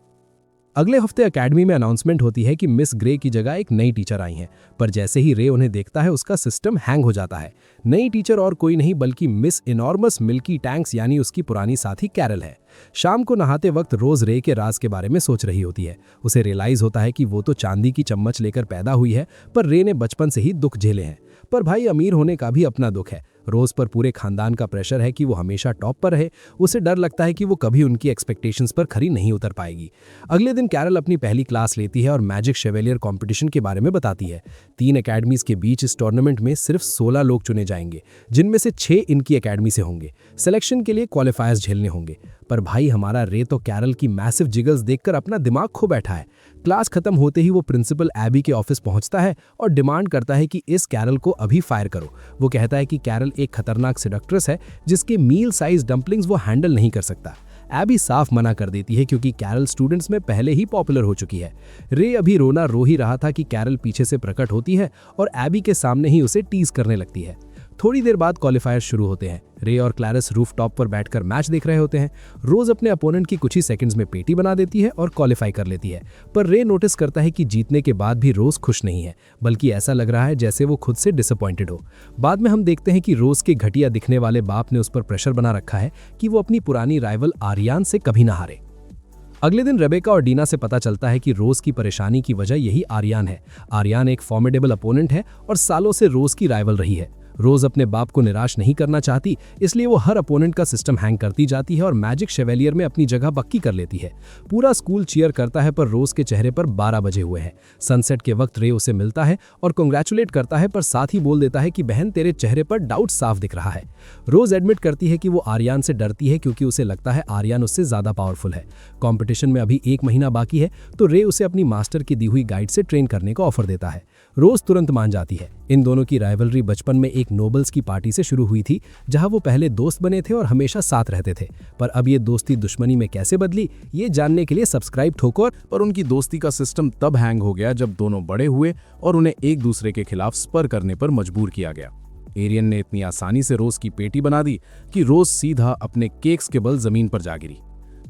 अगले हफ्ते एकेडमी में अनाउंसमेंट होती है कि मिस ग्रे की जगह एक नई टीचर आई हैं, पर जैसे ही रे उन्हें देखता है उसका सिस्टम हैंग हो जाता है। नई टीचर और कोई नहीं बल्कि मिस इनॉर्मस मिल्की टैंक्स यानी उसकी पुरानी साथी कैरल है। शाम को नहाते वक्त रोज रे के राज के बारे में सोच रही होती है। उसे रियलाइज होता है कि वो तो चांदी की चम्मच लेकर पैदा हुई है, पर रे ने बचपन से ही दुख झेले हैं। पर भाई, अमीर होने का भी अपना दुख है। रोज पर पूरे खानदान का प्रेशर है कि वो हमेशा टॉप पर रहे। उसे डर लगता है कि वो कभी उनकी एक्सपेक्टेशंस पर खरी नहीं उतर पाएगी। अगले दिन कैरल अपनी पहली क्लास लेती है और मैजिक शेवेलियर कंपटीशन के बारे में बताती है। 3 एकेडमीज के बीच इस टूर्नामेंट में सिर्फ 16 लोग चुने जाएंगे, जिनमें से 6 इनकी एकेडमी से होंगे। सिलेक्शन के लिए क्वालिफायर्स झेलने होंगे। पर भाई, हमारा रे तो कैरल की मैसिव जिगल्स देखकर अपना दिमाग खो बैठा है। क्लास खत्म होते ही वो प्रिंसिपल एबी के ऑफिस पहुंचता है और डिमांड करता है कि इस कैरल को अभी फायर करो। वो कहता है कि कैरल एक खतरनाक सेडक्ट्रेस है जिसके मील साइज डंपलिंग्स वो हैंडल नहीं कर सकता। एबी साफ मना कर देती है क्योंकि कैरल स्टूडेंट्स में पहले ही पॉपुलर हो चुकी है। रे अभी रोना रो ही रहा था कि कैरल पीछे से प्रकट होती है और एबी के सामने ही उसे टीज करने लगती है। थोड़ी देर बाद क्वालिफायर शुरू होते हैं। रे और क्लैरिस रूफ टॉप पर बैठकर मैच देख रहे होते हैं। रोज अपने अपोनेंट की कुछ ही सेकंड्स में पेटी बना देती है और क्वालिफाई कर लेती है, पर रे नोटिस करता है कि जीतने के बाद भी रोज खुश नहीं है, बल्कि ऐसा लग रहा है जैसे वो खुद से डिसअपॉइंटेड हो। बाद में हम देखते हैं कि रोज के घटिया दिखने वाले बाप ने उस पर प्रेशर बना रखा है कि वो अपनी पुरानी राइवल आर्यान से कभी ना हारे। अगले दिन रेबेका और डीना से पता चलता है कि रोज की परेशानी की वजह यही आर्यान है। आर्यान एक फॉर्मिडेबल अपोनेंट है और सालों से रोज की राइवल रही है। रोज अपने बाप को निराश नहीं करना चाहती, इसलिए वो हर अपोनेंट का सिस्टम हैंग करती जाती है और मैजिक शेवेलियर में अपनी जगह पक्की कर लेती है। पूरा स्कूल चीयर करता है, पर रोज के चेहरे पर 12 बजे हुए हैं। सनसेट के वक्त रे उसे मिलता है और कांग्रेचुलेट करता है, पर साथ ही बोल देता है कि बहन, तेरे चेहरे पर डाउट साफ दिख रहा है। रोज एडमिट करती है कि वो आर्यान से डरती है क्योंकि उसे लगता है आर्यान उससे ज्यादा पावरफुल है। कंपटीशन में अभी 1 महीना बाकी है, तो रे उसे अपनी मास्टर की दी हुई गाइड से ट्रेन करने का ऑफर देता है। रोज तुरंत मान जाती है। इन दोनों की राइवलरी बचपन में एक नोबल्स की पार्टी से शुरू हुई थी, जहां वो पहले दोस्त बने थे और हमेशा साथ रहते थे। पर अब ये दोस्ती दुश्मनी में कैसे बदली, ये जानने के लिए सब्सक्राइब ठोको। पर उनकी दोस्ती का सिस्टम तब हैंग हो गया जब दोनों बड़े हुए और उन्हें एक दूसरे के खिलाफ स्पर करने पर मजबूर किया गया। एरियन ने इतनी आसानी से रोज की पेटी बना दी कि रोज सीधा अपने केक्स के बल जमीन पर जा गिरी।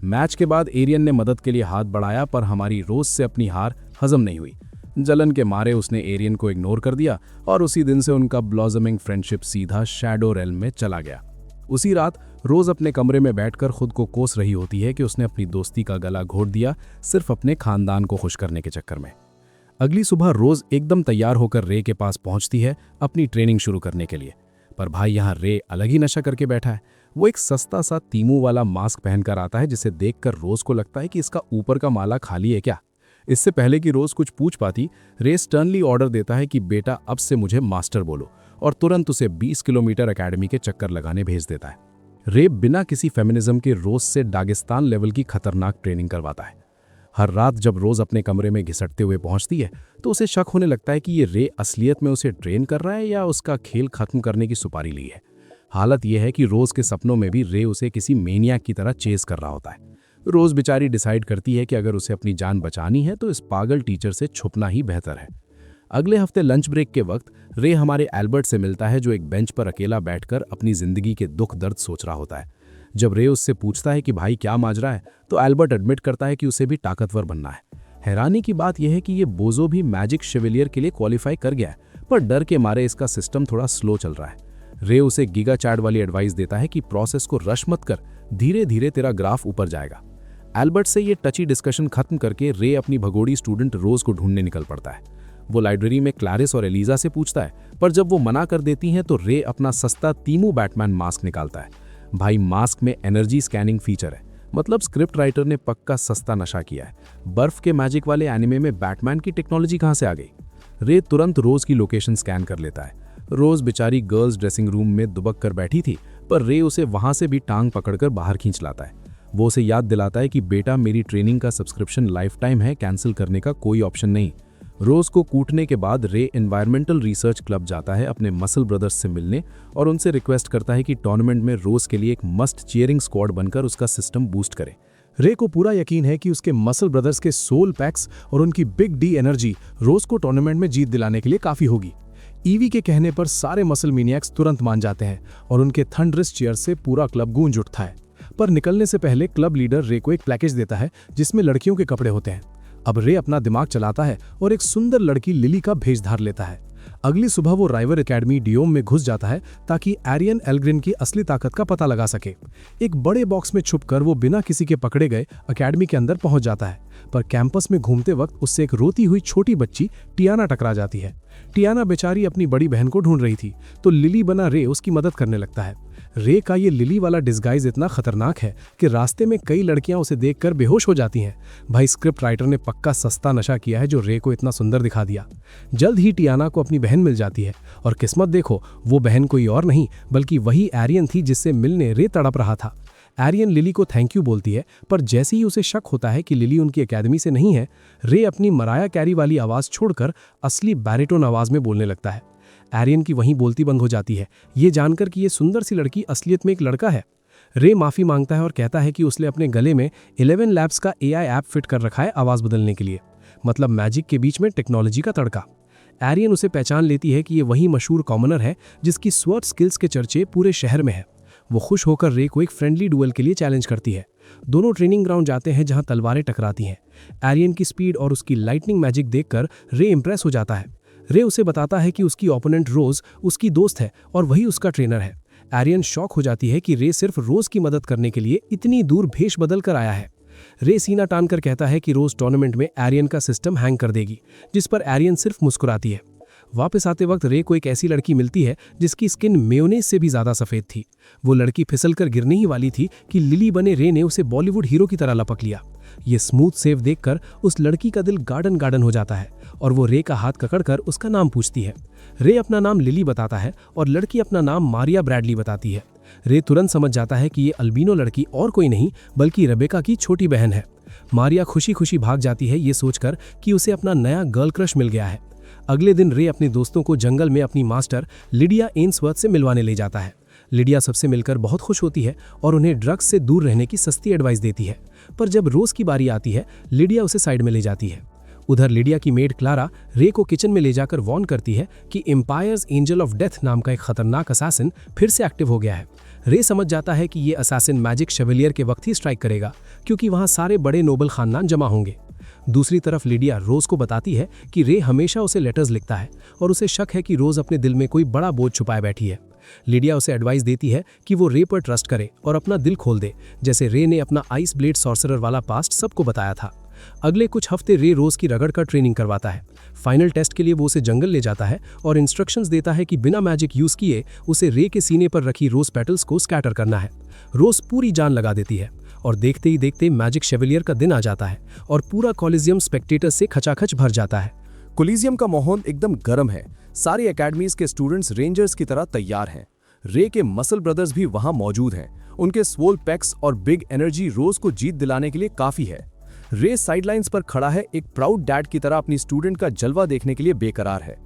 मैच के बाद एरियन ने मदद के लिए हाथ बढ़ाया, पर हमारी रोज से अपनी हार हजम नहीं हुई। जलन के मारे उसने एरियन को इग्नोर कर दिया और उसी दिन से उनका ब्लॉसमिंग फ्रेंडशिप सीधा शैडो रेल्म में चला गया। उसी रात रोज अपने कमरे में बैठकर खुद को कोस रही होती है कि उसने अपनी दोस्ती का गला घोट दिया सिर्फ अपने खानदान को खुश करने के चक्कर में। अगली सुबह रोज एकदम तैयार होकर रे के पास पहुंचती है अपनी ट्रेनिंग शुरू करने के लिए। पर भाई, यहाँ रे अलग ही नशा करके बैठा है। वो एक सस्ता सा तीमू वाला मास्क पहनकर आता है, जिसे देखकर रोज को लगता है कि इसका ऊपर का माला खाली है क्या। इससे पहले कि रोज कुछ पूछ पाती, रे स्टर्नली ऑर्डर देता है कि बेटा, अब से मुझे मास्टर बोलो, और तुरंत उसे 20 किलोमीटर एकेडमी के चक्कर लगाने भेज देता है। रे बिना किसी फेमिनिज्म के रोज से दागिस्तान लेवल की खतरनाक ट्रेनिंग करवाता है। हर रात जब रोज अपने कमरे में घिसटते हुए पहुंचती है तो उसे शक होने लगता है कि ये रे असलियत में उसे ट्रेन कर रहा है या उसका खेल खत्म करने की सुपारी ली है। हालत यह है कि रोज के सपनों में भी रे उसे किसी मेनियाक की तरह चेस कर रहा होता है। रोज बेचारी डिसाइड करती है कि अगर उसे अपनी जान बचानी है तो इस पागल टीचर से छुपना ही बेहतर है। अगले हफ्ते लंच ब्रेक के वक्त रे हमारे एल्बर्ट से मिलता है, जो एक बेंच पर अकेला बैठकर अपनी जिंदगी के दुख दर्द सोच रहा होता है। जब रे उससे पूछता है कि भाई क्या माजरा है, तो एल्बर्ट एडमिट करता है कि उसे भी ताकतवर बनना है। हैरानी की बात यह है कि ये बोझो भी मैजिक शेवेलियर के लिए क्वालिफाई कर गया है, पर डर के मारे इसका सिस्टम थोड़ा स्लो चल रहा है। रे उसे गीगा चैट वाली एडवाइस देता है कि प्रोसेस को रश मत कर, धीरे धीरे तेरा ग्राफ ऊपर जाएगा। एल्बर्ट से ये टची डिस्कशन खत्म करके रे अपनी भगोड़ी स्टूडेंट रोज को ढूंढने निकल पड़ता है। वो लाइब्रेरी में क्लैरिस और एलिजा से पूछता है, पर जब वो मना कर देती हैं तो रे अपना सस्ता तीमू बैटमैन मास्क निकालता है। भाई मास्क में एनर्जी स्कैनिंग फीचर है, मतलब स्क्रिप्ट राइटर ने पक्का सस्ता नशा किया है। बर्फ के मैजिक वाले एनिमे में बैटमैन की टेक्नोलॉजी कहां से आ गई? रे तुरंत रोज की लोकेशन स्कैन कर लेता है। रोज बेचारी गर्ल्स ड्रेसिंग रूम में दुबक कर बैठी थी, पर रे उसे वहां से भी टांग पकड़कर बाहर खींच लाता है। वो उसे याद दिलाता है कि बेटा मेरी ट्रेनिंग का सब्सक्रिप्शन लाइफ टाइम है, कैंसिल करने का कोई ऑप्शन नहीं। रोज को कूटने के बाद रे एनवायरमेंटल रिसर्च क्लब जाता है अपने मसल ब्रदर्स से मिलने और उनसे रिक्वेस्ट करता है कि टूर्नामेंट में रोज के लिए एक मस्ट चीयरिंग स्क्वाड बनकर उसका सिस्टम बूस्ट करे। रे को पूरा यकीन है कि उसके मसल ब्रदर्स के सोल पैक्स और उनकी बिग डी एनर्जी रोज को टूर्नामेंट में जीत दिलाने के लिए काफी होगी। ईवी के कहने पर सारे मसल मीनियक्स तुरंत मान जाते हैं और उनके थंडरस चीयर से पूरा क्लब गूंज उठता है। पर निकलने से पहले क्लब लीडर रे को एक पैकेज देता है जिसमें लड़कियों के कपड़े होते हैं। अब रे अपना दिमाग चलाता है और एक सुंदर लड़की लिली का भेष धार लेता है। अगली सुबह वो राइवर एकेडमी डियोम में घुस जाता है ताकि एरियन एल्ग्रिन की असली ताकत का पता लगा सके। एक बड़े बॉक्स में छुपकर वो बिना किसी के पकड़े गए एकेडमी के अंदर पहुंच जाता है, पर कैंपस में घूमते वक्त उससे एक रोती हुई छोटी बच्ची टियाना टकरा जाती है। टियाना बेचारी अपनी बड़ी बहन को ढूंढ रही थी, तो लिली बना रे उसकी मदद करने लगता है। रे का ये लिली वाला डिस्गाइज इतना खतरनाक है कि रास्ते में कई लड़कियां उसे देखकर बेहोश हो जाती हैं। भाई स्क्रिप्ट राइटर ने पक्का सस्ता नशा किया है जो रे को इतना सुंदर दिखा दिया। जल्द ही टियाना को अपनी बहन मिल जाती है और किस्मत देखो, वो बहन कोई और नहीं बल्कि वही एरियन थी जिससे मिलने रे तड़प रहा था। एरियन लिली को थैंक यू बोलती है, पर जैसे ही उसे शक होता है कि लिली उनकी एकेडमी से नहीं है, रे अपनी मराया कैरी वाली आवाज छोड़कर असली बैरिटोन आवाज में बोलने लगता है। एरियन की वहीं बोलती बंद हो जाती है, ये जानकर कि ये सुंदर सी लड़की असलियत में एक लड़का है। रे माफी मांगता है और कहता है कि उसने अपने गले में 11 लैब्स का AI ऐप फिट कर रखा है आवाज बदलने के लिए, मतलब मैजिक के बीच में टेक्नोलॉजी का तड़का। एरियन उसे पहचान लेती है कि ये वही मशहूर कॉमनर है जिसकी स्वॉर्ड स्किल्स के चर्चे पूरे शहर में है। वो खुश होकर रे को एक फ्रेंडली डुएल के लिए चैलेंज करती है। दोनों ट्रेनिंग ग्राउंड जाते हैं जहां तलवारें टकराती हैं। एरियन की स्पीड और उसकी लाइटनिंग मैजिक देखकर रे इंप्रेस हो जाता है। रे उसे बताता है कि उसकी ओपोनेंट रोज उसकी दोस्त है और वही उसका ट्रेनर है। एरियन शॉक हो जाती है कि रे सिर्फ रोज की मदद करने के लिए इतनी दूर भेष बदल कर आया है। रे सीना तान कर कहता है कि रोज टूर्नामेंट में एरियन का सिस्टम हैंग कर देगी, जिस पर एरियन सिर्फ मुस्कुराती है। वापस आते वक्त रे को एक ऐसी लड़की मिलती है जिसकी स्किन मेयोनेज से भी ज्यादा सफेद थी। वो लड़की फिसलकर गिरने ही वाली थी कि लिली बने रे ने उसे बॉलीवुड हीरो की तरह लपक लिया। ये स्मूथ सेव देखकर उस लड़की का दिल गार्डन गार्डन हो जाता है और वो रे का हाथ पकड़कर उसका नाम पूछती है। रे अपना नाम लिली बताता है और लड़की अपना नाम मारिया ब्रैडली बताती है। रे तुरंत समझ जाता है कि ये अल्बिनो लड़की और कोई नहीं बल्कि रेबेका की छोटी बहन है। मारिया खुशी खुशी भाग जाती है ये सोचकर कि उसे अपना नया गर्ल क्रश मिल गया है। अगले दिन रे अपने दोस्तों को जंगल में अपनी मास्टर लिडिया एन्सवर्थ से मिलवाने ले जाता है। लिडिया सबसे मिलकर बहुत खुश होती है और उन्हें ड्रग्स से दूर रहने की सस्ती एडवाइस देती है। पर जब रोज की बारी आती है, लिडिया उसे साइड में ले जाती है। उधर लिडिया की मेड क्लारा रे को किचन में ले जाकर वॉर्न करती है कि एम्पायर्स एंजल ऑफ डेथ नाम का एक खतरनाक असैसिन फिर से एक्टिव हो गया है। रे समझ जाता है कि ये असैसिन मैजिक शेवेलियर के वक्त ही स्ट्राइक करेगा, क्योंकि वहां सारे बड़े नोबल खानदान जमा होंगे। दूसरी तरफ लिडिया रोज को बताती है कि रे हमेशा उसे लेटर्स लिखता है और उसे शक है कि रोज अपने दिल में कोई बड़ा बोझ छुपाए बैठी है। लिडिया उसे एडवाइस देती है कि वो रे पर ट्रस्ट करे और अपना दिल खोल दे, जैसे रे ने अपना आइस ब्लेड सॉर्सरर वाला पास्ट सबको बताया था। अगले कुछ हफ्ते रे रोज की रगड़ कर ट्रेनिंग करवाता है। फाइनल टेस्ट के लिए वो उसे जंगल ले जाता है और इंस्ट्रक्शंस देता है कि बिना मैजिक यूज किए उसे रे के सीने पर रखी रोज पेटल्स को स्कैटर करना है। रोज पूरी जान लगा देती है और देखते ही देखते मैजिक शेवेलियर का दिन आ जाता है और पूरा कॉलेजियम स्पेक्टेटर्स से खचाखच भर जाता है। कोलिजियम का माहौल एकदम गर्म है। सारी एकेडमीज के स्टूडेंट्स रेंजर्स की तरह तैयार हैं। रे के मसल ब्रदर्स भी वहां मौजूद हैं। उनके स्वोल पैक्स और बिग एनर्जी रोज को जीत दिलाने के लिए काफी है। रे साइडलाइंस पर खड़ा है, एक प्राउड डैड की तरह अपनी स्टूडेंट का जलवा देखने के लिए बेकरार है।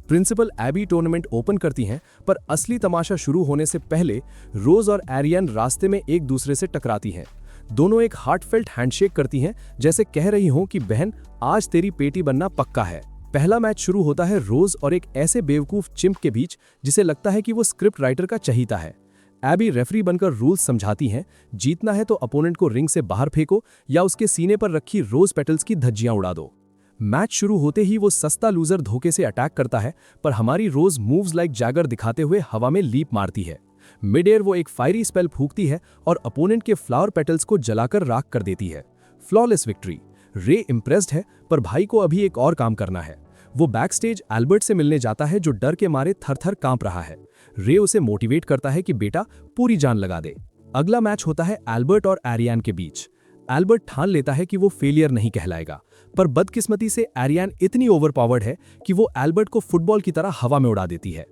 प्रिंसिपल एबी टूर्नामेंट ओपन करती हैं, पर असली तमाशा शुरू होने से पहले रोज और एरियन रास्ते में एक दूसरे से टकराती हैं। दोनों एक हार्टफेल्ट हैंडशेक करती हैं, जैसे कह रही हों कि बहन, आज तेरी पेटी बनना पक्का है। पहला मैच शुरू होता है रोज और एक ऐसे बेवकूफ चिंप के बीच जिसे लगता है कि वो स्क्रिप्ट राइटर का चहीता है। एबी रेफरी बनकर रूल्स समझाती हैं, जीतना है तो अपोनेंट को रिंग से बाहर फेंको या उसके सीने पर रखी रोज पेटल्स की धज्जियां उड़ा दो। मैच शुरू होते ही वो सस्ता लूजर धोखे से अटैक करता है, पर हमारी रोज मूव्स लाइक जैगर दिखाते हुए हवा में लीप मारती है। मिड एयर वो एक फायरी स्पेल फूंकती है और अपोनेंट के फ्लावर पेटल्स को जलाकर राख कर देती है। Flawless victory. रे इम्प्रेस्ड है, पर भाई को अभी एक और काम करना है। वो बैकस्टेज एल्बर्ट से मिलने जाता है, जो डर के मारे थर-थर कांप रहा है। रे उसे मोटिवेट करता है कि बेटा पूरी जान लगा दे। अगला मैच होता है एल्बर्ट और एरियन के बीच। एल्बर्ट ठान लेता है कि वो फेलियर नहीं कहलाएगा, पर बदकिस्मती से एरियन इतनी ओवरपावर्ड है कि वो एल्बर्ट को फुटबॉल की तरह हवा में उड़ा देती है।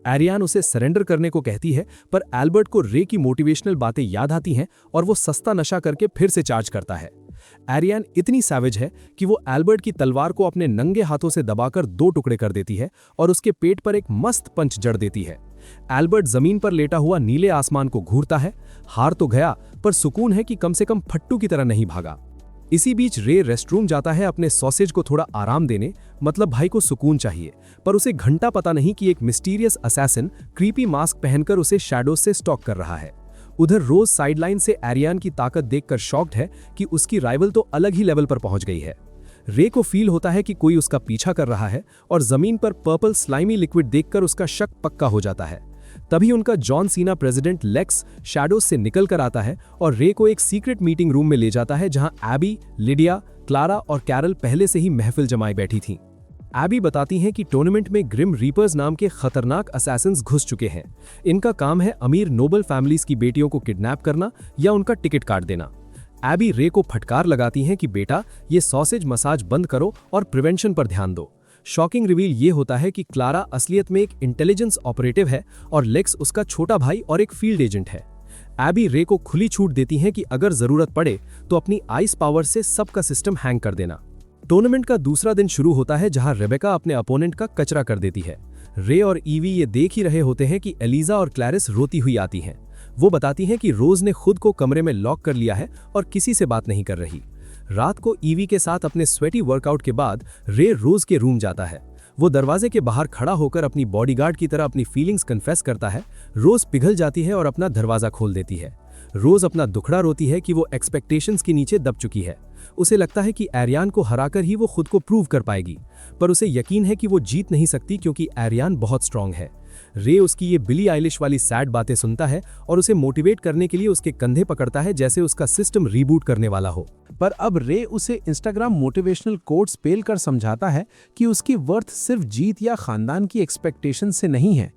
एरियन उसे सरेंडर करने को कहती है, पर एल्बर्ट को रे की मोटिवेशनल बातें याद आती हैं और वो सस्ता नशा करके फिर से चार्ज करता है। एरियन इतनी सैवेज है कि वो एल्बर्ट की तलवार को अपने नंगे हाथों से दबाकर 2 टुकड़े कर देती है और उसके पेट पर एक मस्त पंच जड़ देती है। एल्बर्ट जमीन पर लेटा हुआ नीले आसमान को घूरता है। हार तो गया, पर सुकून है कि कम से कम फट्टू की तरह नहीं भागा। इसी बीच रे रेस्टरूम जाता है अपने सॉसेज को थोड़ा आराम देने, मतलब भाई को सुकून चाहिए, पर उसे घंटा पता नहीं कि एक मिस्टीरियस असैसिन क्रीपी मास्क पहनकर उसे शैडोज से स्टॉक कर रहा है। उधर रोज साइडलाइन से एरियन की ताकत देखकर शॉक्ड है कि उसकी राइवल तो अलग ही लेवल पर पहुंच गई है। रे को फील होता है कि कोई उसका पीछा कर रहा है और जमीन पर पर्पल स्लाइमी लिक्विड देखकर उसका शक पक्का हो जाता है। तभी उनका John Cena president lakes shadows से निकल कर आता है और रे को एक सीक्रेट मीटिंग रूम में ले जाता है, जहां एबी, लिडिया, क्लारा और कैरल पहले से ही महफिल जमाए बैठी थीं। एबी बताती हैं कि टूर्नामेंट में ग्रिम रीपर्स नाम के खतरनाक असैसिन्स घुस चुके हैं। इनका काम है अमीर नोबल फैमिलीज की बेटियों को किडनैप करना या उनका टिकट काट देना। एबी रे को फटकार लगाती हैं कि बेटा, ये सॉसेज मसाज बंद करो और प्रिवेंशन पर ध्यान दो। शॉकिंग रिवील ये होता है कि क्लारा असलियत में एक इंटेलिजेंस ऑपरेटिव है और लेक्स उसका छोटा भाई और एक फील्ड एजेंट है। एबी रे को खुली छूट देती हैं कि अगर जरूरत पड़े तो अपनी आइस पावर से सबका सिस्टम हैंग कर देना। टूर्नामेंट का दूसरा दिन शुरू होता है, जहां रेबेका अपने अपोनेंट का कचरा कर देती है। रे और ईवी ये देख ही रहे होते हैं कि एलिजा और क्लैरिस रोती हुई आती हैं। वो बताती हैं कि रोज ने खुद को कमरे में लॉक कर लिया है और किसी से बात नहीं कर रही। रात को ईवी के साथ अपने स्वेटी वर्कआउट के बाद रे रोज के रूम जाता है। वो दरवाजे के बाहर खड़ा होकर अपनी बॉडीगार्ड की तरह अपनी फीलिंग्स कन्फेस करता है। रोज पिघल जाती है और अपना दरवाजा खोल देती है। रोज अपना दुखड़ा रोती है कि वो एक्सपेक्टेशंस के नीचे दब चुकी है। उसे लगता है कि एरियन को हराकर ही वो खुद को प्रूव कर पाएगी, पर उसे यकीन है कि वो जीत नहीं सकती क्योंकि एरियन बहुत स्ट्रांग है। रे उसकी ये बिली आइलिश वाली सैड बातें सुनता है और उसे मोटिवेट करने के लिए उसके कंधे पकड़ता है, जैसे उसका सिस्टम रीबूट करने वाला हो। पर अब रे उसे इंस्टाग्राम मोटिवेशनल कोट्स पेल कर समझाता है कि उसकी वर्थ सिर्फ जीत या खानदान की एक्सपेक्टेशन से नहीं है।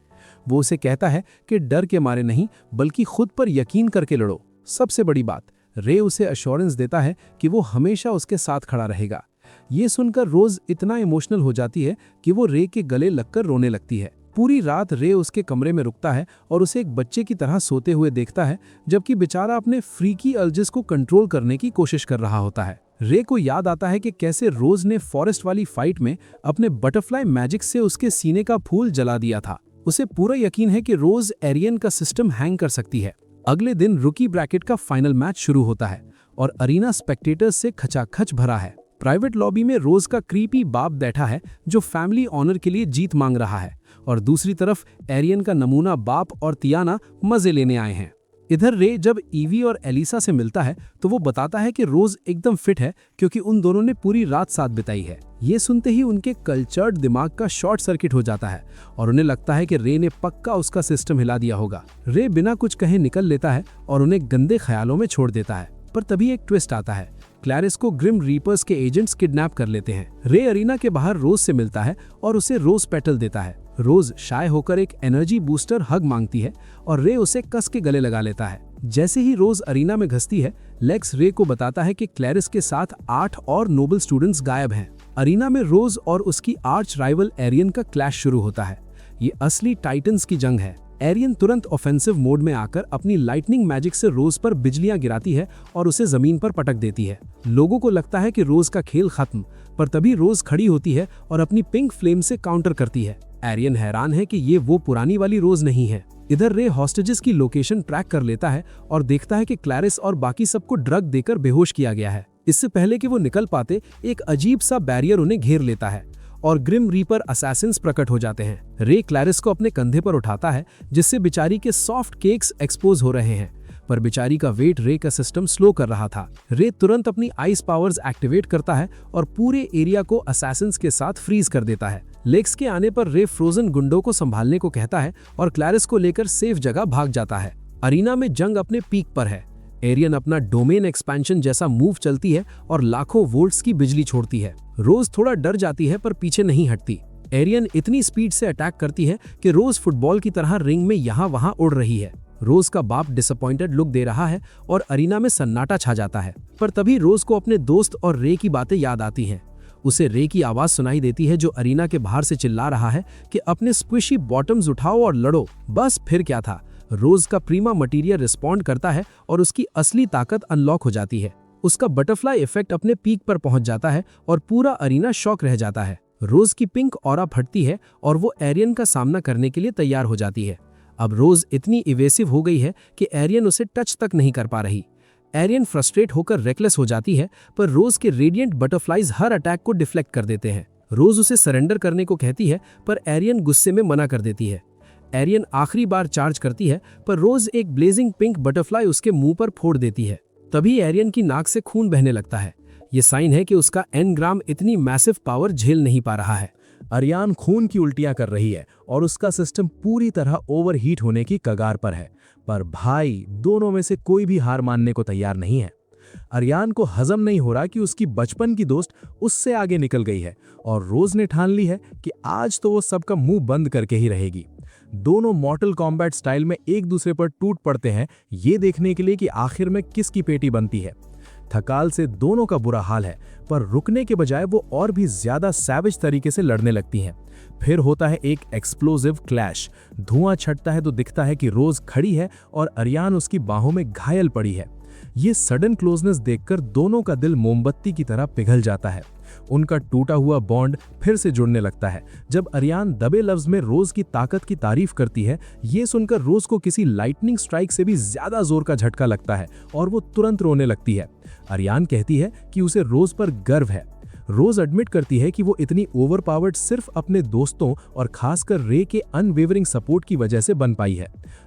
वो उसे कहता है कि डर के मारे नहीं, बल्कि खुद पर यकीन करके लड़ो। सबसे बड़ी बात, रे उसे अश्योरेंस देता है कि वो हमेशा उसके साथ खड़ा रहेगा। ये सुनकर रोज इतना इमोशनल हो जाती है कि वो रे के गले लगकर रोने लगती है। पूरी रात रे उसके कमरे में रुकता है और उसे एक बच्चे की तरह सोते हुए देखता है, जबकि बेचारा अपने फ्रीकी अर्जेस को कंट्रोल करने की कोशिश कर रहा होता है। रे को याद आता है कि कैसे रोज ने फॉरेस्ट वाली फाइट में अपने बटरफ्लाई मैजिक से उसके सीने का फूल जला दिया था। उसे पूरा यकीन है कि रोज एरियन का सिस्टम हैंग कर सकती है। अगले दिन रुकी ब्रैकेट का फाइनल मैच शुरू होता है और अरीना स्पेक्टेटर्स से खचाखच भरा है। प्राइवेट लॉबी में रोज का क्रीपी बाप बैठा है, जो फैमिली ऑनर के लिए जीत मांग रहा है, और दूसरी तरफ एरियन का नमूना बाप और तियाना मजे लेने आए हैं। इधर रे जब ईवी और एलिसा से मिलता है तो वो बताता है कि रोज एकदम फिट है क्योंकि उन दोनों ने पूरी रात साथ बिताई है। ये सुनते ही उनके कल्चर्ड दिमाग का शॉर्ट सर्किट हो जाता है और उन्हें लगता है कि रे ने पक्का उसका सिस्टम हिला दिया होगा। रे बिना कुछ कहे निकल लेता है और उन्हें गंदे ख्यालों में छोड़ देता है। पर तभी एक ट्विस्ट आता है। क्लैरिस को ग्रिम रीपर्स के एजेंट्स किडनैप कर लेते हैं। रे अरीना के बाहर रोज से मिलता है और उसे रोज पेटल देता है। रोज शाय होकर एक एनर्जी बूस्टर हग मांगती है और रे उसे कस के गले लगा लेता है। जैसे ही रोज अरीना में घुसती है, लेक्स रे को बताता है कि क्लैरिस के साथ 8 और नोबल स्टूडेंट्स गायब हैं। अरीना में रोज और उसकी आर्च राइवल एरियन का क्लैश शुरू होता है। ये असली टाइटन्स की जंग है। एरियन तुरंत ऑफेंसिव मोड में आकर अपनी लाइटनिंग मैजिक से रोज पर बिजलियां गिराती है और उसे जमीन पर पटक देती है। लोगों को लगता है कि रोज का खेल खत्म, पर तभी रोज खड़ी होती है और अपनी पिंक फ्लेम से काउंटर करती है। एरियन हैरान है कि ये वो पुरानी वाली रोज नहीं है। इधर रे हॉस्टेजेस की लोकेशन ट्रैक कर लेता है और देखता है कि क्लैरिस और बाकी सबको ड्रग देकर बेहोश किया गया है। इससे पहले कि वो निकल पाते, एक अजीब सा बैरियर उन्हें घेर लेता है और ग्रिम रीपर असैसिन्स प्रकट हो जाते हैं। रे क्लैरिस को अपने कंधे पर उठाता है, जिससे बेचारी के सॉफ्ट केक्स एक्सपोज हो रहे हैं, पर बेचारी का वेट रे का सिस्टम स्लो कर रहा था। रे तुरंत अपनी आइस पावर्स एक्टिवेट करता है और पूरे एरिया को असैसिन्स के साथ फ्रीज कर देता है। लेक्स के आने पर रे फ्रोजन गुंडों को संभालने को कहता है और क्लैरिस को लेकर सेफ जगह भाग जाता है। अरीना में जंग अपने पीक पर है। एरियन अपना डोमेन एक्सपेंशन जैसा मूव चलती है और लाखों वोल्ट्स की बिजली छोड़ती है। रोज थोड़ा डर जाती है पर पीछे नहीं हटती। एरियन इतनी स्पीड से अटैक करती है कि रोज फुटबॉल की तरह रिंग में यहाँ वहाँ उड़ रही है। रोज का बाप डिसअपॉइंटेड लुक दे रहा है और अरीना में सन्नाटा छा जाता है। पर तभी रोज को अपने दोस्त और रे की बातें याद आती हैं। उसे रे की आवाज सुनाई देती है जो अरीना के बाहर से चिल्ला रहा है कि अपने स्क्विशी बॉटम्स उठाओ और लड़ो। बस फिर क्या था, रोज का प्रीमा मटीरियल रिस्पॉन्ड करता है और उसकी असली ताकत अनलॉक हो जाती है। उसका बटरफ्लाई इफेक्ट अपने पीक पर पहुंच जाता है और पूरा अरीना शॉक रह जाता है। रोज की पिंक ऑरा फटती है और वो एरियन का सामना करने के लिए तैयार हो जाती है। अब रोज इतनी इवेसिव हो गई है कि एरियन उसे टच तक नहीं कर पा रही। एरियन फ्रस्ट्रेट होकर रेकलेस हो जाती है, पर रोज के रेडिएंट बटरफ्लाइज हर अटैक को डिफ्लेक्ट कर देते हैं। रोज उसे सरेंडर करने को कहती है, पर एरियन गुस्से में मना कर देती है। एरियन आखिरी बार चार्ज करती है, पर रोज एक ब्लेजिंग पिंक बटरफ्लाई उसके मुंह पर फोड़ देती है। तभी एरियन की नाक से खून बहने लगता है। ये साइन है कि उसका एनग्राम इतनी मैसिव पावर झेल नहीं पा रहा है। अरियान खून की उल्टियां कर रही है और उसका सिस्टम पूरी तरह ओवरहीट होने की कगार पर है। पर भाई, दोनों में से कोई भी हार मानने को तैयार नहीं है। अरियान को हजम नहीं हो रहा कि उसकी बचपन की दोस्त उससे आगे निकल गई है और रोज ने ठान ली है कि आज तो वो सबका मुंह बंद करके ही रहेगी। दोनों मॉर्टल कॉम्बैट स्टाइल में एक दूसरे पर टूट पड़ते हैं, ये देखने के लिए कि आखिर में किसकी पेटी बनती है। थकाल से दोनों का बुरा हाल है, पर रुकने के बजाय वो और भी ज्यादा सैवेज तरीके से लड़ने लगती हैं। फिर होता है एक एक्सप्लोसिव क्लैश। धुआं छटता है तो दिखता है कि रोज खड़ी है और अरियान उसकी बाहों में घायल पड़ी है। ये सडन क्लोजनेस देखकर दोनों का दिल मोमबत्ती की तरह पिघल जाता है। उनका टूटा हुआ बॉन्ड फिर से जुड़ने लगता है। जब अरियान दबे लफ्ज में रोज की ताकत की तारीफ करती है, ये सुनकर रोज को किसी लाइटनिंग स्ट्राइक से भी ज्यादा जोर का झटका लगता है और वो तुरंत रोने लगती है। अरियान कहती है कि उसे रोज पर गर्व है। रोज एडमिट करती है कि वो इतनी ओवरपावर्ड सिर्फ अपने दोस्तों और खासकर रे के अनवेवरिंग सपोर्ट की वजह से बन पाई है।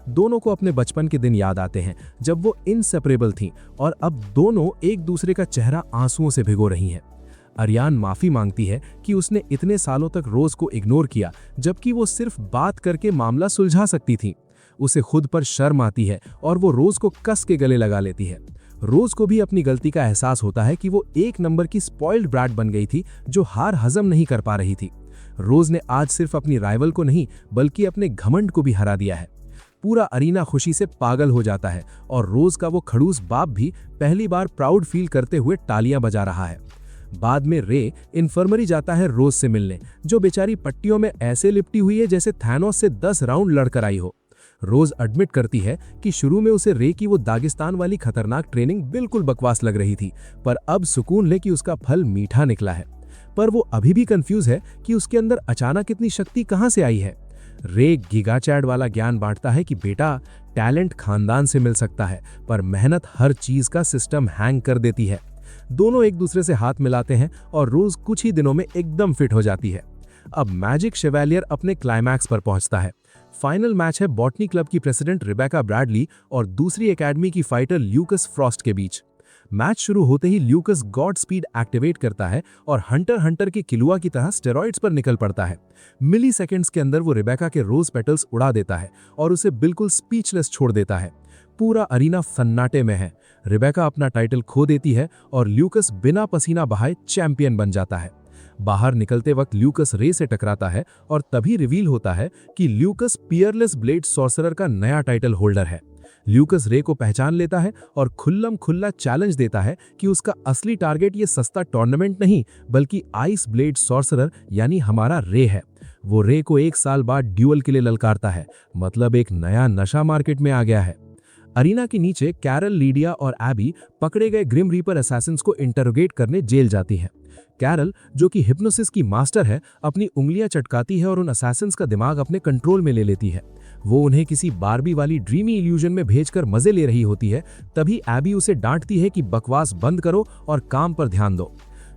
दोनों को अपने बचपन के दिन याद आते हैं जब वो इनसेपरेबल थीं और अब दोनों एक दूसरे का चेहरा आंसुओं से भिगो रही हैं। अरियान माफी मांगती है कि उसने इतने सालों तक रोज को इग्नोर किया, जबकि वो सिर्फ बात करके मामला सुलझा सकती थी। उसे खुद पर शर्म आती है और वो रोज को कस के गले लगा लेती है। रोज को भी अपनी गलती का एहसास होता है कि वो एक नंबर की स्पॉइल्ड ब्रैट बन गई थी जो हार हजम नहीं कर पा रही थी। रोज ने आज सिर्फ अपनी राइवल को नहीं बल्कि अपने घमंड को भी हरा दिया है। पूरा अरीना खुशी से पागल हो जाता है और रोज का वो खड़ूस बाप भी पहली बार प्राउड फील करते हुए तालियां बजा रहा है। बाद में रे इन्फर्मरी जाता है रोज से मिलने, जो बेचारी पट्टियों में ऐसे लिपटी हुई है जैसे थैनोस से 10 राउंड लड़कर आई हो। रोज एडमिट करती है कि शुरू में उसे रे की वो दागिस्तान वाली खतरनाक ट्रेनिंग बिल्कुल बकवास लग रही थी, पर अब सुकून ले कि उसका फल मीठा निकला है। पर वो अभी भी कंफ्यूज है कि उसके अंदर अचानक इतनी शक्ति कहां से आई है। रे गीगाचैड वाला ज्ञान बांटता है कि बेटा, टैलेंट खानदान से मिल सकता है, पर मेहनत हर चीज का सिस्टम हैंग कर देती है। दोनों एक दूसरे से हाथ मिलाते हैं और रोज कुछ ही दिनों में एकदम फिट हो जाती है। अब मैजिक शेवेलियर अपने क्लाइमैक्स पर पहुंचता है। फाइनल मैच है बॉटनी क्लब की प्रेसिडेंट रिबेका ब्रैडली और दूसरी एकेडमी की फाइटर ल्यूकस फ्रॉस्ट के बीच। मैच शुरू होते ही ल्यूकस गॉड स्पीड एक्टिवेट करता है और हंटर के किलुआ की तरह स्टेरॉइड्स पर निकल पड़ता है। मिली सेकेंड्स के अंदर वो रिबेका के रोज पेटल्स उड़ा देता है और उसे बिल्कुल स्पीचलेस छोड़ देता है। पूरा अरीना सन्नाटे में है। रिबेका अपना टाइटल खो देती है और ल्यूकस बिना पसीना बहाए चैंपियन बन जाता है। बाहर निकलते वक्त ल्यूकस रे से टकराता है और तभी रिवील होता है कि ल्यूकस पियरलेस ब्लेड सॉर्सरर का नया टाइटल होल्डर है। ल्यूकस रे को पहचान लेता है और खुल्लम खुल्ला चैलेंज देता है कि उसका असली टारगेट ये सस्ता टूर्नामेंट नहीं बल्कि आइस ब्लेड सॉर्सरर यानी हमारा रे है। वो रे को 1 साल बाद ड्यूअल के लिए ललकारता है, मतलब एक नया नशा मार्केट में आ गया है। अरीना के नीचे कैरल, लीडिया और एबी पकड़े गए ग्रिम रीपर असैसिन्स को इंटरोगेट करने जेल जाती हैं। कैरल, जो कि हिप्नोसिस की मास्टर है, अपनी उंगलियां चटकाती है और उन असैसिन्स का दिमाग अपने कंट्रोल में ले लेती है। वो उन्हें किसी बारबी वाली ड्रीमी इल्यूजन में भेजकर मजे ले रही होती है। तभी एबी उसे डांटती है कि बकवास बंद करो और काम पर ध्यान दो।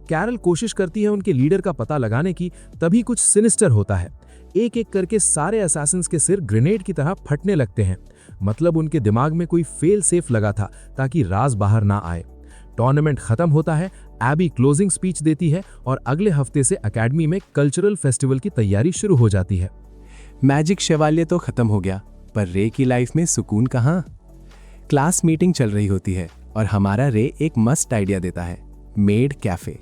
कैरल कोशिश करती है उनके लीडर का पता लगाने की, तभी कुछ सिनिस्टर होता है। एक एक करके सारे असैसिन्स के सिर ग्रेनेड की तरह फटने लगते हैं। मतलब उनके दिमाग में कोई फेल सेफ लगा था ताकि राज बाहर ना आए। टूर्नामेंट खत्म होता है, एबी क्लोजिंग स्पीच देती है और अगले हफ्ते से एकेडमी में कल्चरल फेस्टिवल की तैयारी शुरू हो जाती है। मैजिक शैवाल्य तो खत्म हो गया, पर रे की लाइफ में सुकून कहाँ। क्लास मीटिंग चल रही होती है और हमारा रे एक मस्त आइडिया देता है, मेड कैफे।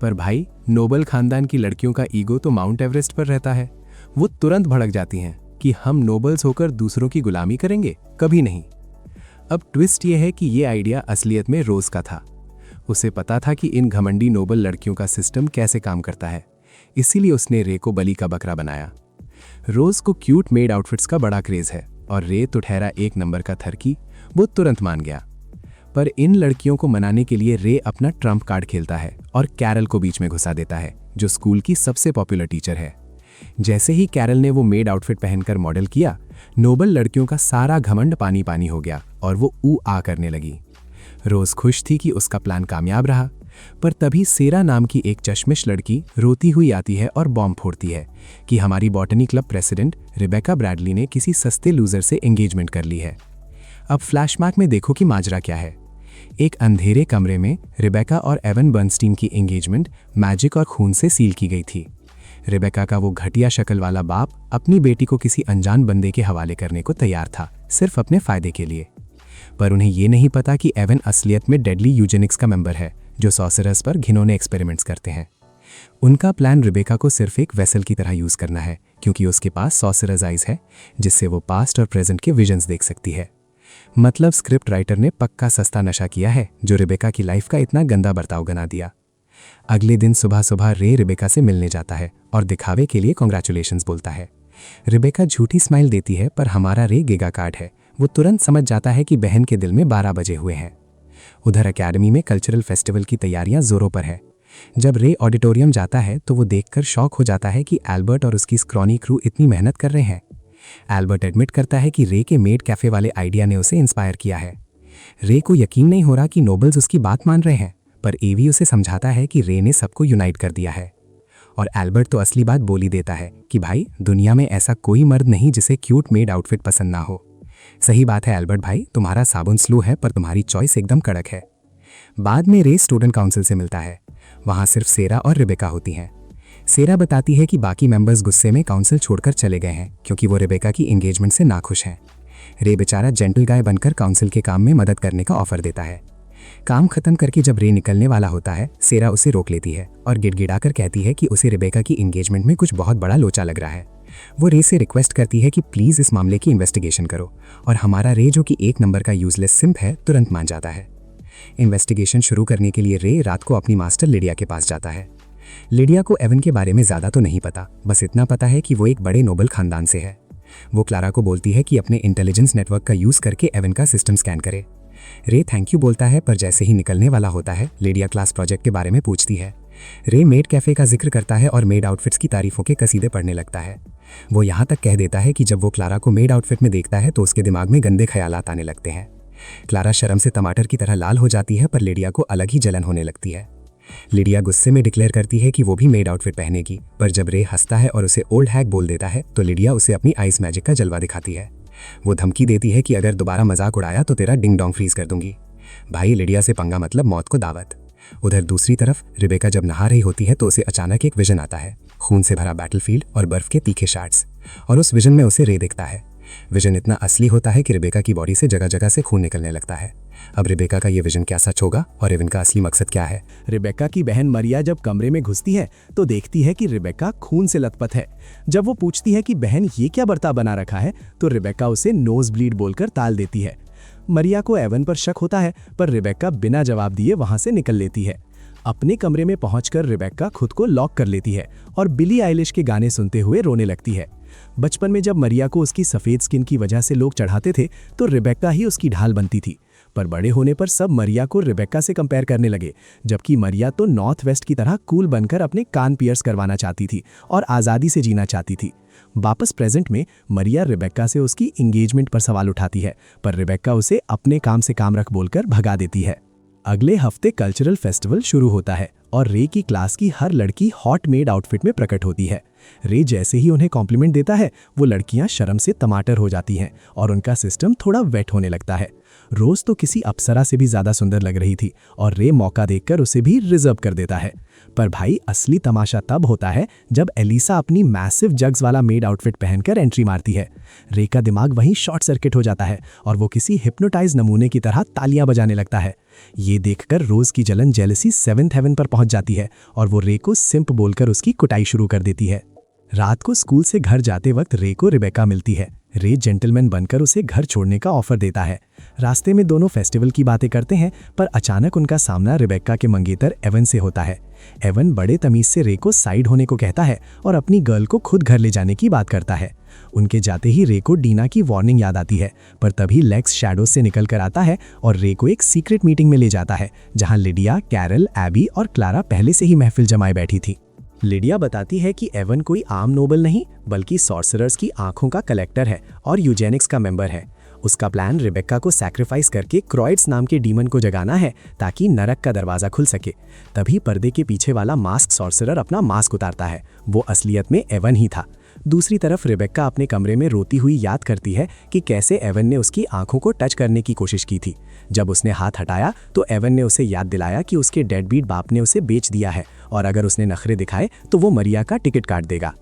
पर भाई, नोबल खानदान की लड़कियों का ईगो तो माउंट एवरेस्ट पर रहता है। वो तुरंत भड़क जाती हैं कि हम नोबल्स होकर दूसरों की गुलामी करेंगे, कभी नहीं। अब ट्विस्ट ये है कि ये आइडिया असलियत में रोज का था। उसे पता था कि इन घमंडी नोबल लड़कियों का सिस्टम कैसे काम करता है, इसीलिए उसने रे को बलि का बकरा बनाया। रोज को क्यूट मेड आउटफिट्स का बड़ा क्रेज है और रे तो ठहरा 1 नंबर का थरकी, वो तुरंत मान गया। पर इन लड़कियों को मनाने के लिए रे अपना ट्रम्प कार्ड खेलता है और कैरल को बीच में घुसा देता है, जो स्कूल की सबसे पॉपुलर टीचर है। जैसे ही कैरल ने वो मेड आउटफिट पहनकर मॉडल किया, नोबल लड़कियों का सारा घमंड पानी पानी हो गया और वो ऊ आ करने लगी। रोज खुश थी कि उसका प्लान कामयाब रहा, पर तभी सेरा नाम की एक चश्मिश लड़की रोती हुई आती है और बॉम्ब फोड़ती है कि हमारी botany club president Rebecca Bradley ने किसी सस्ते लूजर से एंगेजमेंट कर ली है। अब फ्लैशबैक में देखो कि माजरा क्या है। एक अंधेरे कमरे में रिबेका और एवन बर्नस्टीन की एंगेजमेंट मैजिक और खून से सील की गई थी। रिबेका का वो घटिया शक्ल वाला बाप अपनी बेटी को किसी अनजान बंदे के हवाले करने को तैयार था, सिर्फ अपने फायदे के लिए। पर उन्हें ये नहीं पता कि एवन असलियत में डेडली यूजेनिक्स का मेंबर है, जो सॉर्सरर्स पर घिनौने एक्सपेरिमेंट्स करते हैं। उनका प्लान रिबेका को सिर्फ एक वेसल की तरह यूज करना है, क्योंकि उसके पास सॉर्सरर्स आइज है, जिससे वो पास्ट और प्रेजेंट के विजन्स देख सकती है। मतलब स्क्रिप्ट राइटर ने पक्का सस्ता नशा किया है, जो रिबेका की लाइफ का इतना गंदा बर्ताव बना दिया। अगले दिन सुबह सुबह रे रिबेका से मिलने जाता है और दिखावे के लिए कॉन्ग्रेचुलेशंस बोलता है। रिबेका झूठी स्माइल देती है, पर हमारा रे गिगा कार्ड है, वो तुरंत समझ जाता है कि बहन के दिल में 12 बजे हुए हैं। उधर एकेडमी में कल्चरल फेस्टिवल की तैयारियां जोरों पर है। जब रे ऑडिटोरियम जाता है तो वो देखकर शॉक हो जाता है कि एल्बर्ट और उसकी स्क्रॉनी क्रू इतनी मेहनत कर रहे हैं। एल्बर्ट एडमिट करता है कि रे के मेड कैफे वाले आइडिया ने उसे इंस्पायर किया है। रे को यकीन नहीं हो रहा कि नोबल्स उसकी बात मान रहे हैं, पर एवी उसे समझाता है कि रे ने सबको यूनाइट कर दिया है। और एल्बर्ट तो असली बात बोल ही देता है कि भाई, दुनिया में ऐसा कोई मर्द नहीं जिसे क्यूट मेड आउटफिट पसंद ना हो। सही बात है एल्बर्ट भाई, तुम्हारा साबुन स्लो है, पर तुम्हारी चॉइस एकदम कड़क है। बाद में रे स्टूडेंट काउंसिल से मिलता है। वहां सिर्फ सेरा और रिबेका होती हैं। सेरा बताती है कि बाकी मेंबर्स गुस्से में काउंसिल छोड़कर चले गए हैं, क्योंकि वो रिबेका की एंगेजमेंट से नाखुश हैं। रे बेचारा जेंटल गाय बनकर काउंसिल के काम में मदद करने का ऑफर देता है। काम खत्म करके जब रे निकलने वाला होता है, सेरा उसे रोक लेती है और गिड़गिड़ाकर कहती है कि उसे रिबेका की एंगेजमेंट में कुछ बहुत बड़ा लोचा लग रहा है। वो रे से रिक्वेस्ट करती है कि प्लीज इस मामले की इन्वेस्टिगेशन करो, और हमारा रे, जो कि 1 नंबर का यूजलेस सिंप है, तुरंत मान जाता है। इन्वेस्टिगेशन शुरू करने के लिए रे रात को अपनी मास्टर लिडिया के पास जाता है। लिडिया को एवन के बारे में ज्यादा तो नहीं पता, बस इतना पता है कि वो एक बड़े नोबल खानदान से है। वो क्लारा को बोलती है कि अपने इंटेलिजेंस नेटवर्क का यूज करके एवन का सिस्टम स्कैन करे। रे थैंक यू बोलता है, पर जैसे ही निकलने वाला होता है, लिडिया क्लास प्रोजेक्ट के बारे में पूछती है। रे मेड कैफे का जिक्र करता है और मेड आउटफिट्स की तारीफों के कसीदे पढ़ने लगता है। वो यहाँ तक कह देता है कि जब वो क्लारा को मेड आउटफिट में देखता है तो उसके दिमाग में गंदे ख्यालात आने लगते हैं। क्लारा शर्म से टमाटर की तरह लाल हो जाती है, पर लिडिया को अलग ही जलन होने लगती है। लिडिया गुस्से में डिक्लेयर करती है कि वो भी मेड आउटफिट पहनेगी, पर जब रे हंसता है और उसे ओल्ड हैक बोल देता है तो लिडिया उसे अपनी आइस मैजिक का जलवा दिखाती है। वो धमकी देती है कि अगर दोबारा मजाक उड़ाया तो तेरा डिंग डोंग फ्रीज कर दूंगी। भाई, लिडिया से पंगा मतलब मौत को दावत। उधर दूसरी तरफ रिबेका जब नहा रही होती है तो उसे अचानक एक विजन आता है, खून से भरा बैटलफील्ड और बर्फ के तीखे शार्ट्स, और उस विजन में उसे रे दिखता है। विजन इतना असली होता है कि रिबेका की बॉडी से जगह जगह से खून निकलने लगता है। अब रिबेका का ये विजन क्या सच होगा और एवन का असली मकसद क्या है? रिबेका की बहन मरिया जब कमरे में घुसती है तो देखती है कि रिबेका खून से लथपथ है। जब वो पूछती है कि बहन ये क्या बर्ताव बना रखा है, तो रिबेका उसे नोज ब्लीड बोलकर टाल देती है। मरिया को एवन पर शक होता है, पर रिबेका बिना जवाब दिए वहां से निकल लेती है। अपने कमरे में पहुंचकर रिबेक्का खुद को लॉक कर लेती है और बिली आइलिश के गाने सुनते हुए रोने लगती है। बचपन में जब मरिया को उसकी सफ़ेद स्किन की वजह से लोग चढ़ाते थे तो रिबेक्का ही उसकी ढाल बनती थी, पर बड़े होने पर सब मरिया को रिबेक्का से कंपेयर करने लगे, जबकि मरिया तो नॉर्थ वेस्ट की तरह कूल बनकर अपने कान पियर्स करवाना चाहती थी और आज़ादी से जीना चाहती थी। वापस प्रेजेंट में मरिया रिबेक्का से उसकी एंगेजमेंट पर सवाल उठाती है, पर रिबेक्का उसे अपने काम से काम रख बोलकर भगा देती है। अगले हफ्ते कल्चरल फेस्टिवल शुरू होता है और रे की क्लास की हर लड़की हॉट मेड आउटफिट में प्रकट होती है। रे जैसे ही उन्हें कॉम्प्लीमेंट देता है वो लड़कियां शर्म से टमाटर हो जाती हैं और उनका सिस्टम थोड़ा वेट होने लगता है। रोज तो किसी अप्सरा से भी ज़्यादा सुंदर लग रही थी और रे मौका देखकर उसे भी रिजर्व कर देता है। पर भाई असली तमाशा तब होता है जब एलिसा अपनी मैसिव जग्स वाला मेड आउटफिट पहनकर एंट्री मारती है। रे का दिमाग वहीं शॉर्ट सर्किट हो जाता है और वो किसी हिप्नोटाइज नमूने की तरह तालियां बजाने लगता है। ये देखकर रोज की जलन जेलसी 7th हेवन पर पहुंच जाती है और वो रे को सिंप बोलकर उसकी कुटाई शुरू कर देती है। रात को स्कूल से घर जाते वक्त रे को रिबेक्का मिलती है। रे जेंटलमैन बनकर उसे घर छोड़ने का ऑफर देता है। रास्ते में दोनों फेस्टिवल की बातें करते हैं, पर अचानक उनका सामना रिबेक्का के मंगेतर एवन से होता है। एवन बड़े तमीज से रे को साइड होने को कहता है और अपनी गर्ल को खुद घर ले जाने की बात करता है। उनके जाते ही रे को डीना की वार्निंग याद आती है, पर तभी लेक्स शैडोज से निकल कर आता है और रे को एक सीक्रेट मीटिंग में ले जाता है जहां लिडिया, कैरल, एबी और क्लारा पहले से ही महफिल जमाए बैठी थी। लिडिया बताती है कि एवन कोई आम नोबल नहीं बल्कि सॉर्सरर्स की आंखों का कलेक्टर है और यूजेनिक्स का मेंबर है। उसका प्लान रिबेक्का को सैक्रिफाइस करके क्रोइड्स नाम के डीमन को जगाना है ताकि नरक का दरवाजा खुल सके। तभी पर्दे के पीछे वाला मास्क सॉर्सरर अपना मास्क उतारता है। वो असलियत में एवन ही था। दूसरी तरफ रिबेक्का अपने कमरे में रोती हुई याद करती है कि कैसे एवन ने उसकी आंखों को टच करने की कोशिश की थी। जब उसने हाथ हटाया तो एवन ने उसे याद दिलाया कि उसके डेडबीट बाप ने उसे बेच दिया है और अगर उसने नखरे दिखाए तो वो मरिया का टिकट काट देगा।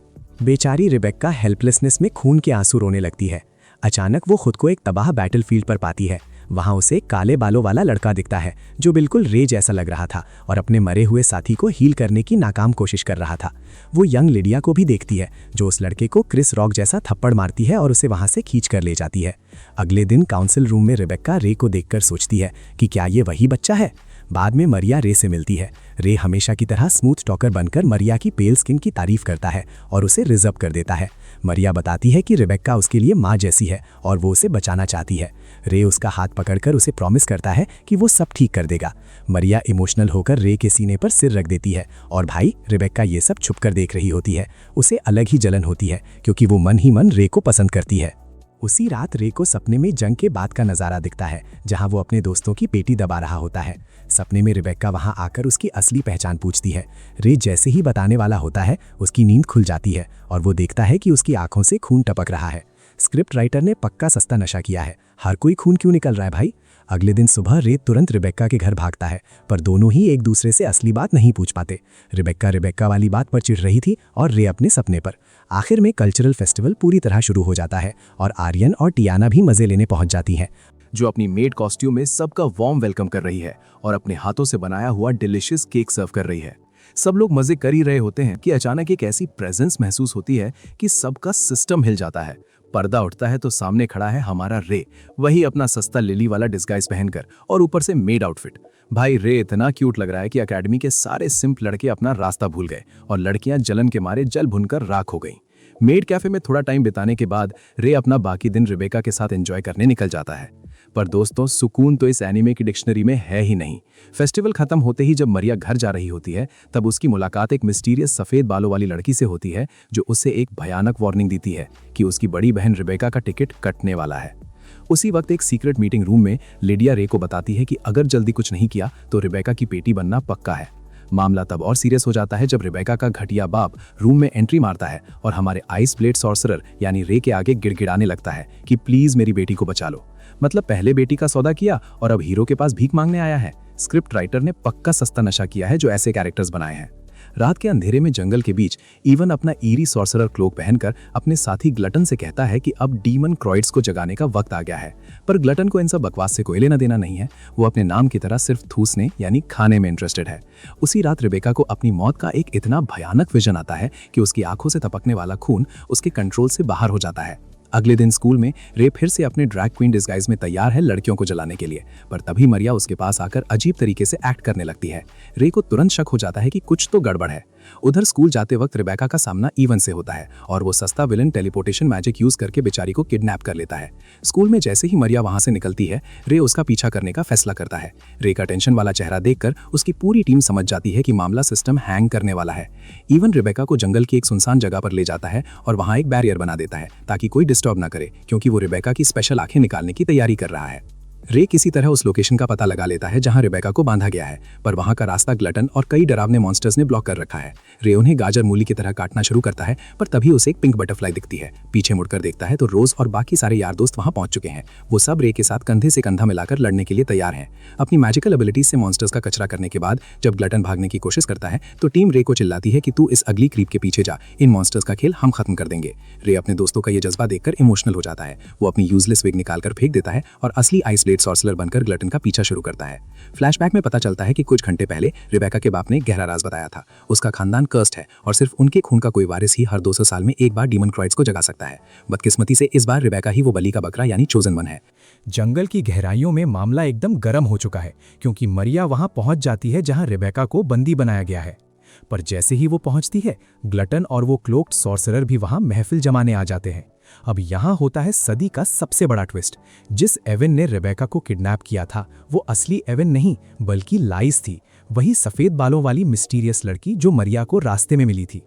बेचारी रिबेक्का हेल्पलेसनेस में खून के आंसू रोने लगती है। अचानक वो खुद को एक तबाह बैटलफील्ड पर पाती है। वहां उसे काले बालों वाला लड़का दिखता है जो बिल्कुल रे जैसा लग रहा था और अपने मरे हुए साथी को हील करने की नाकाम कोशिश कर रहा था। वो यंग लिडिया को भी देखती है जो उस लड़के को क्रिस रॉक जैसा थप्पड़ मारती है और उसे वहां से खींच कर ले जाती है। अगले दिन काउंसिल रूम में रिबेक्का रे को देखकर सोचती है कि क्या ये वही बच्चा है। बाद में मरिया रे से मिलती है। रे हमेशा की तरह स्मूथ टॉकर बनकर मरिया की पेल स्किन की तारीफ करता है और उसे रिजर्व कर देता है। मरिया बताती है कि रिबेक्का उसके लिए माँ जैसी है और वो उसे बचाना चाहती है। रे उसका हाथ पकड़कर उसे प्रॉमिस करता है कि वो सब ठीक कर देगा। मरिया इमोशनल होकर रे के सीने पर सिर रख देती है और भाई रिबेक्का ये सब छुपकर देख रही होती है। उसे अलग ही जलन होती है क्योंकि वो मन ही मन रे को पसंद करती है। उसी रात रे को सपने में जंग के बाद का नज़ारा दिखता है जहां वो अपने दोस्तों की पेटी दबा रहा होता है। सपने में रिबेक्का वहां आकर उसकी असली पहचान पूछती है। रे जैसे ही बताने वाला होता है उसकी नींद खुल जाती है और वो देखता है कि उसकी आंखों से खून टपक रहा है। स्क्रिप्ट राइटर ने पक्का सस्ता नशा किया है। हर कोई खून क्यों निकल रहा है भाई। अगले दिन सुबह रे तुरंत रिबेक्का के घर भागता है, पर दोनों ही एक दूसरे से असली बात नहीं पूछ पाते। रिबेक्का वाली बात पर चिढ़ रही थी और रे अपने सपने पर। आखिर में कल्चरल फेस्टिवल पूरी तरह शुरू हो जाता है और आर्यन और टियाना भी मजे लेने पहुंच जाती हैं, जो अपनी मेड कॉस्ट्यूम में सबका वार्म वेलकम कर रही है और अपने हाथों से बनाया हुआ डिलिशियस केक सर्व कर रही है। सब लोग मजे कर ही रहे होते हैं कि अचानक एक ऐसी प्रेजेंस महसूस होती है कि सबका सिस्टम हिल जाता है। पर्दा उठता है तो सामने खड़ा है हमारा रे, वही अपना सस्ता लिली वाला डिस्गाइज पहनकर और ऊपर से मेड आउटफिट। भाई रे इतना क्यूट लग रहा है कि एकेडमी के सारे सिंप लड़के अपना रास्ता भूल गए और लड़कियां जलन के मारे जल भुनकर राख हो गईं। मेड कैफे में थोड़ा टाइम बिताने के बाद रे अपना बाकी दिन रिबेक्का के साथ एंजॉय करने निकल जाता है। पर दोस्तों, सुकून तो इस एनिमे की डिक्शनरी में है ही नहीं। फेस्टिवल खत्म होते ही जब मरिया घर जा रही होती है तब उसकी मुलाकात एक मिस्टीरियस सफेद बालों वाली लड़की से होती है जो उसे एक भयानक वार्निंग देती है कि उसकी बड़ी बहन रिबेक्का का टिकट कटने वाला है। उसी वक्त एक सीक्रेट मीटिंग रूम में लिडिया रे को बताती है कि अगर जल्दी कुछ नहीं किया तो रिबेक्का की पेटी बनना पक्का है। मामला तब और सीरियस हो जाता है जब रिबेक्का का घटिया बाप रूम में एंट्री मारता है और हमारे आइस ब्लेड सॉर्सरर यानी रे के आगे गिड़गिड़ाने लगता है कि प्लीज मेरी बेटी को बचा लो। मतलब पहले बेटी का सौदा किया और अब हीरो के पास भीख मांगने आया है। स्क्रिप्ट राइटर ने पक्का सस्ता नशा किया है जो ऐसे कैरेक्टर्स बनाए हैं। रात के अंधेरे में जंगल के बीच इवन अपना ईरी सॉर्सरर क्लोक पहनकर अपने साथी ग्लटन से कहता है कि अब डीमन क्रोइड्स को जगाने का वक्त आ गया है। पर ग्लटन को इन सब बकवास से कोई लेना देना नहीं है। वो अपने नाम की तरह सिर्फ ठूसने यानी खाने में इंटरेस्टेड है। उसी रात रिबेक्का को अपनी मौत का एक इतना भयानक विजन आता है कि उसकी आंखों से टपकने वाला खून उसके कंट्रोल से बाहर हो जाता है। अगले दिन स्कूल में रे फिर से अपने ड्रैग क्वीन डिस्गाइज में तैयार है लड़कियों को जलाने के लिए, पर तभी मरिया उसके पास आकर अजीब तरीके से एक्ट करने लगती है। रे को तुरंत शक हो जाता है कि कुछ तो गड़बड़ है। उधर स्कूल जाते वक्त रिबेका का सामना इवन से होता है और वो सस्ता विलन टेलीपोर्टेशन मैजिक यूज करके बेचारी को किडनैप कर लेता है। स्कूल में जैसे ही मरिया वहां से निकलती है, रे उसका पीछा करने का फैसला करता है। रे का टेंशन वाला चेहरा देखकर उसकी पूरी टीम समझ जाती है कि मामला सिस्टम हैंग करने वाला है। इवन रिबेका को जंगल की एक सुनसान जगह पर ले जाता है और वहां एक बैरियर बना देता है ताकि कोई डिस्टर्ब ना करे, क्योंकि वो रिबेका की स्पेशल आंखें निकालने की तैयारी कर रहा है। रे किसी तरह उस लोकेशन का पता लगा लेता है जहां रिबेका को बांधा गया है, पर वहां का रास्ता ग्लटन और कई डरावने मॉन्स्टर्स ने ब्लॉक कर रखा है। रे उन्हें गाजर मूली की तरह काटना शुरू करता है, पर तभी उसे एक पिंक बटरफ्लाई दिखती है। पीछे मुड़कर देखता है तो रोज और बाकी सारे यार दोस्त वहां पहुंच चुके हैं। वो सब रे के साथ कंधे से कंधा मिलाकर लड़ने के लिए तैयार हैं। अपनी मैजिकल एबिलिटीज से मॉन्स्टर्स का कचरा करने के बाद जब ग्लटन भागने की कोशिश करता है तो टीम रे को चिल्लाती है कि तू इस अगली क्रीप के पीछे जा, इन मॉन्स्टर्स का खेल हम खत्म कर देंगे। रे अपने दोस्तों का ये जज्बा देखकर इमोशनल हो जाता है। वो अपनी यूजलेस विग निकालकर फेंक देता है और असली आइस ब्लेड सॉर्सलर बनकर ग्लटन का पीछा शुरू करता है। फ्लैशबैक में पता चलता है कि कुछ घंटे पहले रिबेका के बाप ने गहरा राज बताया था। उसका खानदान कर्स्ड है और सिर्फ उनके खून का कोई वारिस ही हर 200 साल में एक बार डीमन क्राइड्स को जगा सकता है। बदकिस्मती से इस बार रिबेका ही वो बलि का बकरा यानी चोजन वन है। जंगल की गहराइयों में मामला एकदम गर्म हो चुका है, क्योंकि मरिया वहां पहुंच जाती है जहां रिबेका को बंदी बनाया गया है। पर जैसे ही वो पहुंचती है, ग्लटन और वो क्लोक्ड सॉर्सरर भी वहां महफिल जमाने आ जाते हैं। अब यहां होता है सदी का सबसे बड़ा ट्विस्ट। जिस एवन ने रिबेका को किडनैप किया था वो असली एवन नहीं बल्कि लाइस थी, वही सफेद बालों वाली मिस्टीरियस लड़की जो मरिया को रास्ते में मिली थी।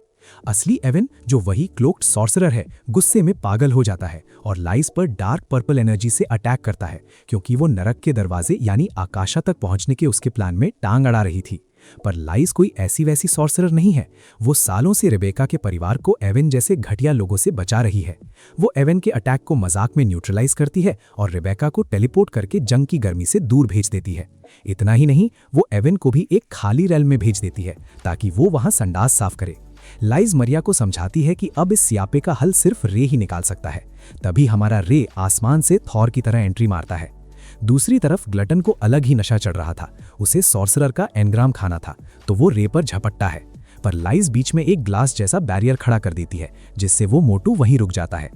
असली एवन, जो वही क्लोक्ड सॉर्सरर है, गुस्से में पागल हो जाता है और लाइस पर डार्क पर्पल एनर्जी से अटैक करता है, क्योंकि वो नरक के दरवाजे यानी आकाशा तक पहुंचने के उसके प्लान में टांग अड़ा रही थी। पर लाइस कोई ऐसी वैसी सॉर्सरर नहीं है। वो सालों से रिबेका के परिवार को एवन जैसे घटिया लोगों से बचा रही है। वो एवन के अटैक को मजाक में न्यूट्रलाइज करती है और रिबेका को टेलीपोर्ट करके जंग की गर्मी से दूर भेज देती है। इतना ही नहीं, वो एवन को भी एक खाली रेल में भेज देती है ताकि वो वहां संडास साफ करे। लाइज मरिया को समझाती है कि अब इस स्यापे का हल सिर्फ रे ही निकाल सकता है। तभी हमारा रे आसमान से थॉर की तरह एंट्री मारता है। दूसरी तरफ ग्लटन को अलग ही नशा चढ़ रहा था। उसे सॉर्सरर का एनग्राम खाना था, तो वो रे पर झपटता है। पर लाइस बीच में एक ग्लास जैसा बैरियर खड़ा कर देती है, जिससे वो मोटू वहीं रुक जाता है।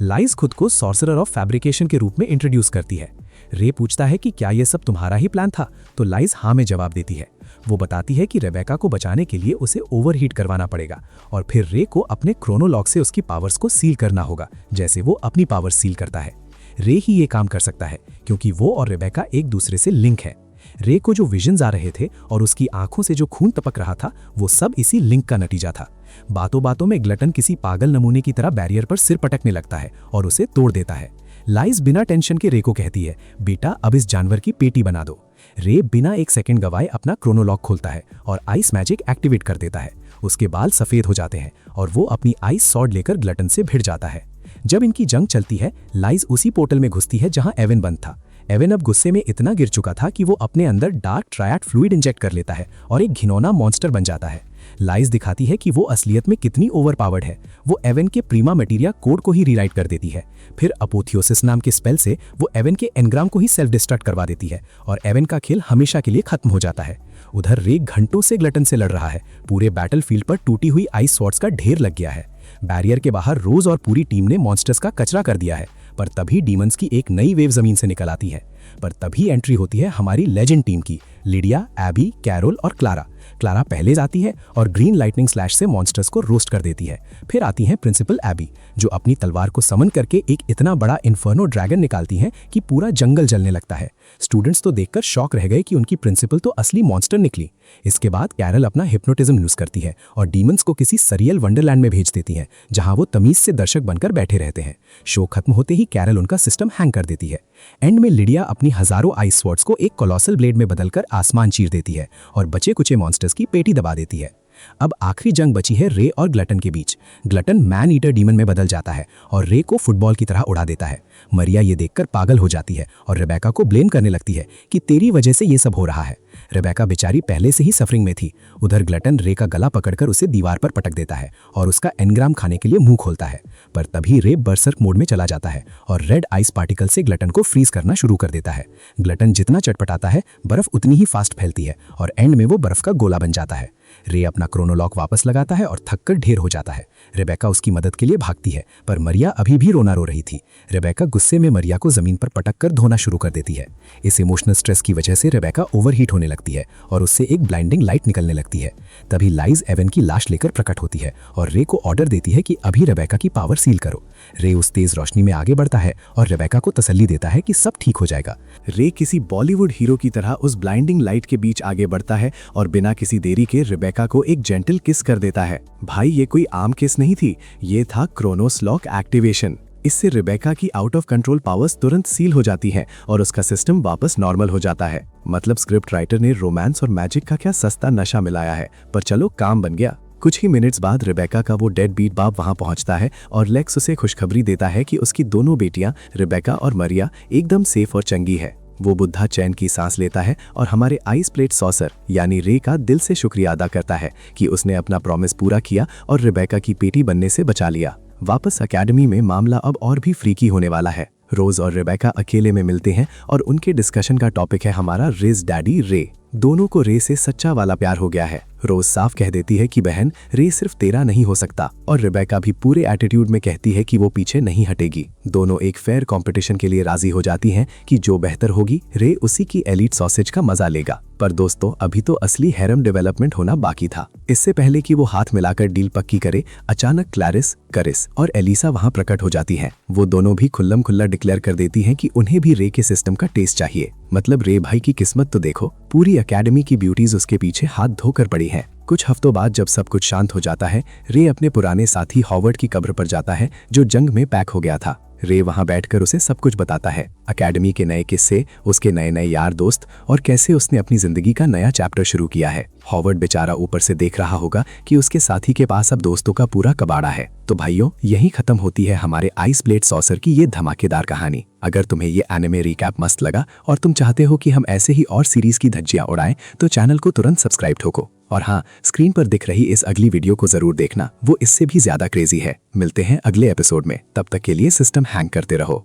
लाइस खुद को सॉर्सरर ऑफ फैब्रिकेशन के रूप में इंट्रोड्यूस करती है। रे पूछता है कि क्या यह सब तुम्हारा ही प्लान था, तो लाइस हाँ में जवाब देती है। वो बताती है कि रेबेका को बचाने के लिए उसे ओवरहीट करवाना पड़ेगा और फिर रे को अपने क्रोनोलॉग से उसकी पावर्स को सील करना होगा, जैसे वो अपनी पावर सील करता है। रे ही ये काम कर सकता है क्योंकि वो और रेबेका एक दूसरे से लिंक है। रे को जो विजन्स आ रहे थे और उसकी आंखों से जो खून टपक रहा था, वो सब इसी लिंक का नतीजा था। बातों बातों में ग्लटन किसी पागल नमूने की तरह बैरियर पर सिर पटकने लगता है और उसे तोड़ देता है। लाइस बिना टेंशन के रे को कहती है, बेटा अब इस जानवर की पेटी बना दो। रे बिना एक सेकंड गवाए अपना क्रोनोलॉग खोलता है और आइस मैजिक एक्टिवेट कर देता है। उसके बाल सफेद हो जाते हैं और वो अपनी आइस सॉर्ड लेकर ग्लटन से भिड़ जाता है। जब इनकी जंग चलती है, लाइस उसी पोर्टल में घुसती है जहां एवन बंद था। एवन अब गुस्से में इतना गिर चुका था कि वो अपने अंदर डार्क ट्रायड फ्लूइड इंजेक्ट कर लेता है और एक घिनौना मॉन्स्टर बन जाता है। लाइस दिखाती है कि वो असलियत में कितनी ओवरपावर्ड है। वो एवन के प्रीमा मटेरिया कोड को ही रीराइट कर देती है। फिर अपोथियोसिस नाम के स्पेल से वो एवन के एनग्राम को ही सेल्फ डिस्ट्रक्ट करवा देती है और एवन का खेल हमेशा के लिए खत्म हो जाता है। उधर रे घंटों से ग्लटन से लड़ रहा है। पूरे बैटलफील्ड पर टूटी हुई आइस स्वॉर्ड्स का ढेर लग गया है। बैरियर के बाहर रोज और पूरी टीम ने मॉन्स्टर्स का कचरा कर दिया है, पर तभी डीमंस की एक नई वेव जमीन से निकल आती है। पर तभी एंट्री होती है हमारी लेजेंड टीम की, लिडिया, एबी, कैरोल और क्लारा। क्लारा पहले जाती है और ग्रीन लाइटनिंग स्लैश से मॉन्स्टर्स को रोस्ट कर देती है। फिर आती हैं प्रिंसिपल एबी, जो अपनी तलवार को समन करके एक इतना बड़ा इन्फर्नो ड्रैगन निकालती हैं कि पूरा जंगल जलने लगता है। स्टूडेंट्स तो देखकर शॉक रह गए कि उनकी प्रिंसिपल तो असली मॉन्स्टर निकली। इसके बाद कैरल अपना हिप्नोटिज्म यूज करती है और डीमंस को किसी सरियल वंडरलैंड में भेज देती हैं, जहां वो तमीज से दर्शक बनकर बैठे रहते हैं। शो खत्म होते ही कैरल उनका सिस्टम हैंग कर देती है। एंड में लिडिया अपनी हजारों आइस स्वॉर्ड्स को एक कोलोसल ब्लेड में बदलकर आसमान चीर देती है और बचे कुचे मॉन्स्टर्स की पेटी दबा देती है। अब आखिरी जंग बची है रे और ग्लटन के बीच। ग्लटन मैन ईटर डीमन में बदल जाता है और रे को फुटबॉल की तरह उड़ा देता है। मरिया ये देखकर पागल हो जाती है और रेबेका को ब्लेम करने लगती है कि तेरी वजह से ये सब हो रहा है। रेबेका बेचारी पहले से ही सफरिंग में थी। उधर ग्लटन रे का गला पकड़कर उसे दीवार पर पटक देता है और उसका एनग्राम खाने के लिए मुंह खोलता है। पर तभी रे बर्सर्क मोड में चला जाता है और रेड आइस पार्टिकल से ग्लटन को फ्रीज करना शुरू कर देता है। ग्लटन जितना चटपटाता है, बर्फ उतनी ही फास्ट फैलती है और एंड में वो बर्फ का गोला बन जाता है। रे अपना क्रोनोलॉक वापस लगाता है और थककर ढेर हो जाता है। रेबेका उसकी मदद के लिए भागती है, पर मरिया अभी भी रोना रो रही थी। रेबेका गुस्से में मरिया को जमीन पर पटक कर धोना शुरू कर देती है। इस इमोशनल स्ट्रेस की वजह से रेबेका ओवरहीट होने लगती है और उससे एक ब्लाइंडिंग लाइट निकलने लगती है। तभी लाइज एवन की लाश लेकर प्रकट होती है और रे को ऑर्डर देती है कि अभी रेबेका की पावर सील करो। रे उस तेज रोशनी में आगे बढ़ता है और रेबेका को तसल्ली देता है कि सब ठीक हो जाएगा। रे किसी बॉलीवुड हीरो की तरह उस ब्लाइंडिंग लाइट के बीच आगे बढ़ता है और बिना किसी देरी के रेबेका को एक जेंटल किस कर देता है। भाई ये कोई आम किस नहीं थी, ये था क्रोनोस लॉक एक्टिवेशन। इससे रेबेका की आउट ऑफ कंट्रोल पावर्स तुरंत सील हो जाती हैं और उसका सिस्टम वापस नॉर्मल हो जाता है। मतलब स्क्रिप्ट राइटर ने रोमांस और मैजिक का क्या सस्ता नशा मिलाया है, पर चलो काम बन गया। कुछ ही मिनट्स बाद रेबेका का वो डेड बीट बाप वहां पहुंचता है और लेक्स उसे खुशखबरी देता है कि उसकी दोनों बेटियां रेबेका और मरिया एकदम सेफ और चंगी है। वो बुद्धा चैन की सांस लेता है और हमारे आइस प्लेट सॉसर यानी रे का दिल से शुक्रिया अदा करता है कि उसने अपना प्रॉमिस पूरा किया और रेबेका की पेटी बनने से बचा लिया। वापस एकेडमी में मामला अब और भी फ्रीकी होने वाला है। रोज और रेबेका अकेले में मिलते हैं और उनके डिस्कशन का टॉपिक है हमारा रेज डैडी रे। दोनों को रे से सच्चा वाला प्यार हो गया है। रोज साफ कह देती है कि बहन, रे सिर्फ तेरा नहीं हो सकता, और रेबेका भी पूरे एटीट्यूड में कहती है कि वो पीछे नहीं हटेगी। दोनों एक फेयर कंपटीशन के लिए राजी हो जाती हैं कि जो बेहतर होगी रे उसी की एलीट सॉसेज का मजा लेगा। पर दोस्तों, अभी तो असली हैरम डेवलपमेंट होना बाकी था। इससे पहले कि वो हाथ मिलाकर डील पक्की करे, अचानक क्लैरिस, करिस और एलिसा वहां प्रकट हो जाती हैं। वो दोनों भी खुल्लम खुल्ला डिक्लेयर कर देती हैं कि उन्हें भी रे के सिस्टम का टेस्ट चाहिए। मतलब रे भाई की किस्मत तो देखो, पूरी एकेडमी की ब्यूटीज उसके पीछे हाथ धोकर पड़ी हैं। कुछ हफ्तों बाद जब सब कुछ शांत हो जाता है, रे अपने पुराने साथी हॉवर्ड की कब्र पर जाता है जो जंग में पैक हो गया था। रे वहां बैठकर उसे सब कुछ बताता है, एकेडमी के नए किस्से, उसके नए नए यार दोस्त और कैसे उसने अपनी जिंदगी का नया चैप्टर शुरू किया है। हॉवर्ड बेचारा ऊपर से देख रहा होगा कि उसके साथी के पास अब दोस्तों का पूरा कबाड़ा है। तो भाइयों, यही खत्म होती है हमारे आइस प्लेट सॉसर की ये धमाकेदार कहानी। अगर तुम्हें ये एनिमे रिकैप मस्त लगा और तुम चाहते हो कि हम ऐसे ही और सीरीज की धज्जियां उड़ाएं, तो चैनल को तुरंत सब्सक्राइब ठोको। और हाँ, स्क्रीन पर दिख रही इस अगली वीडियो को जरूर देखना, वो इससे भी ज्यादा क्रेजी है। मिलते हैं अगले एपिसोड में, तब तक के लिए सिस्टम हैंग करते रहो।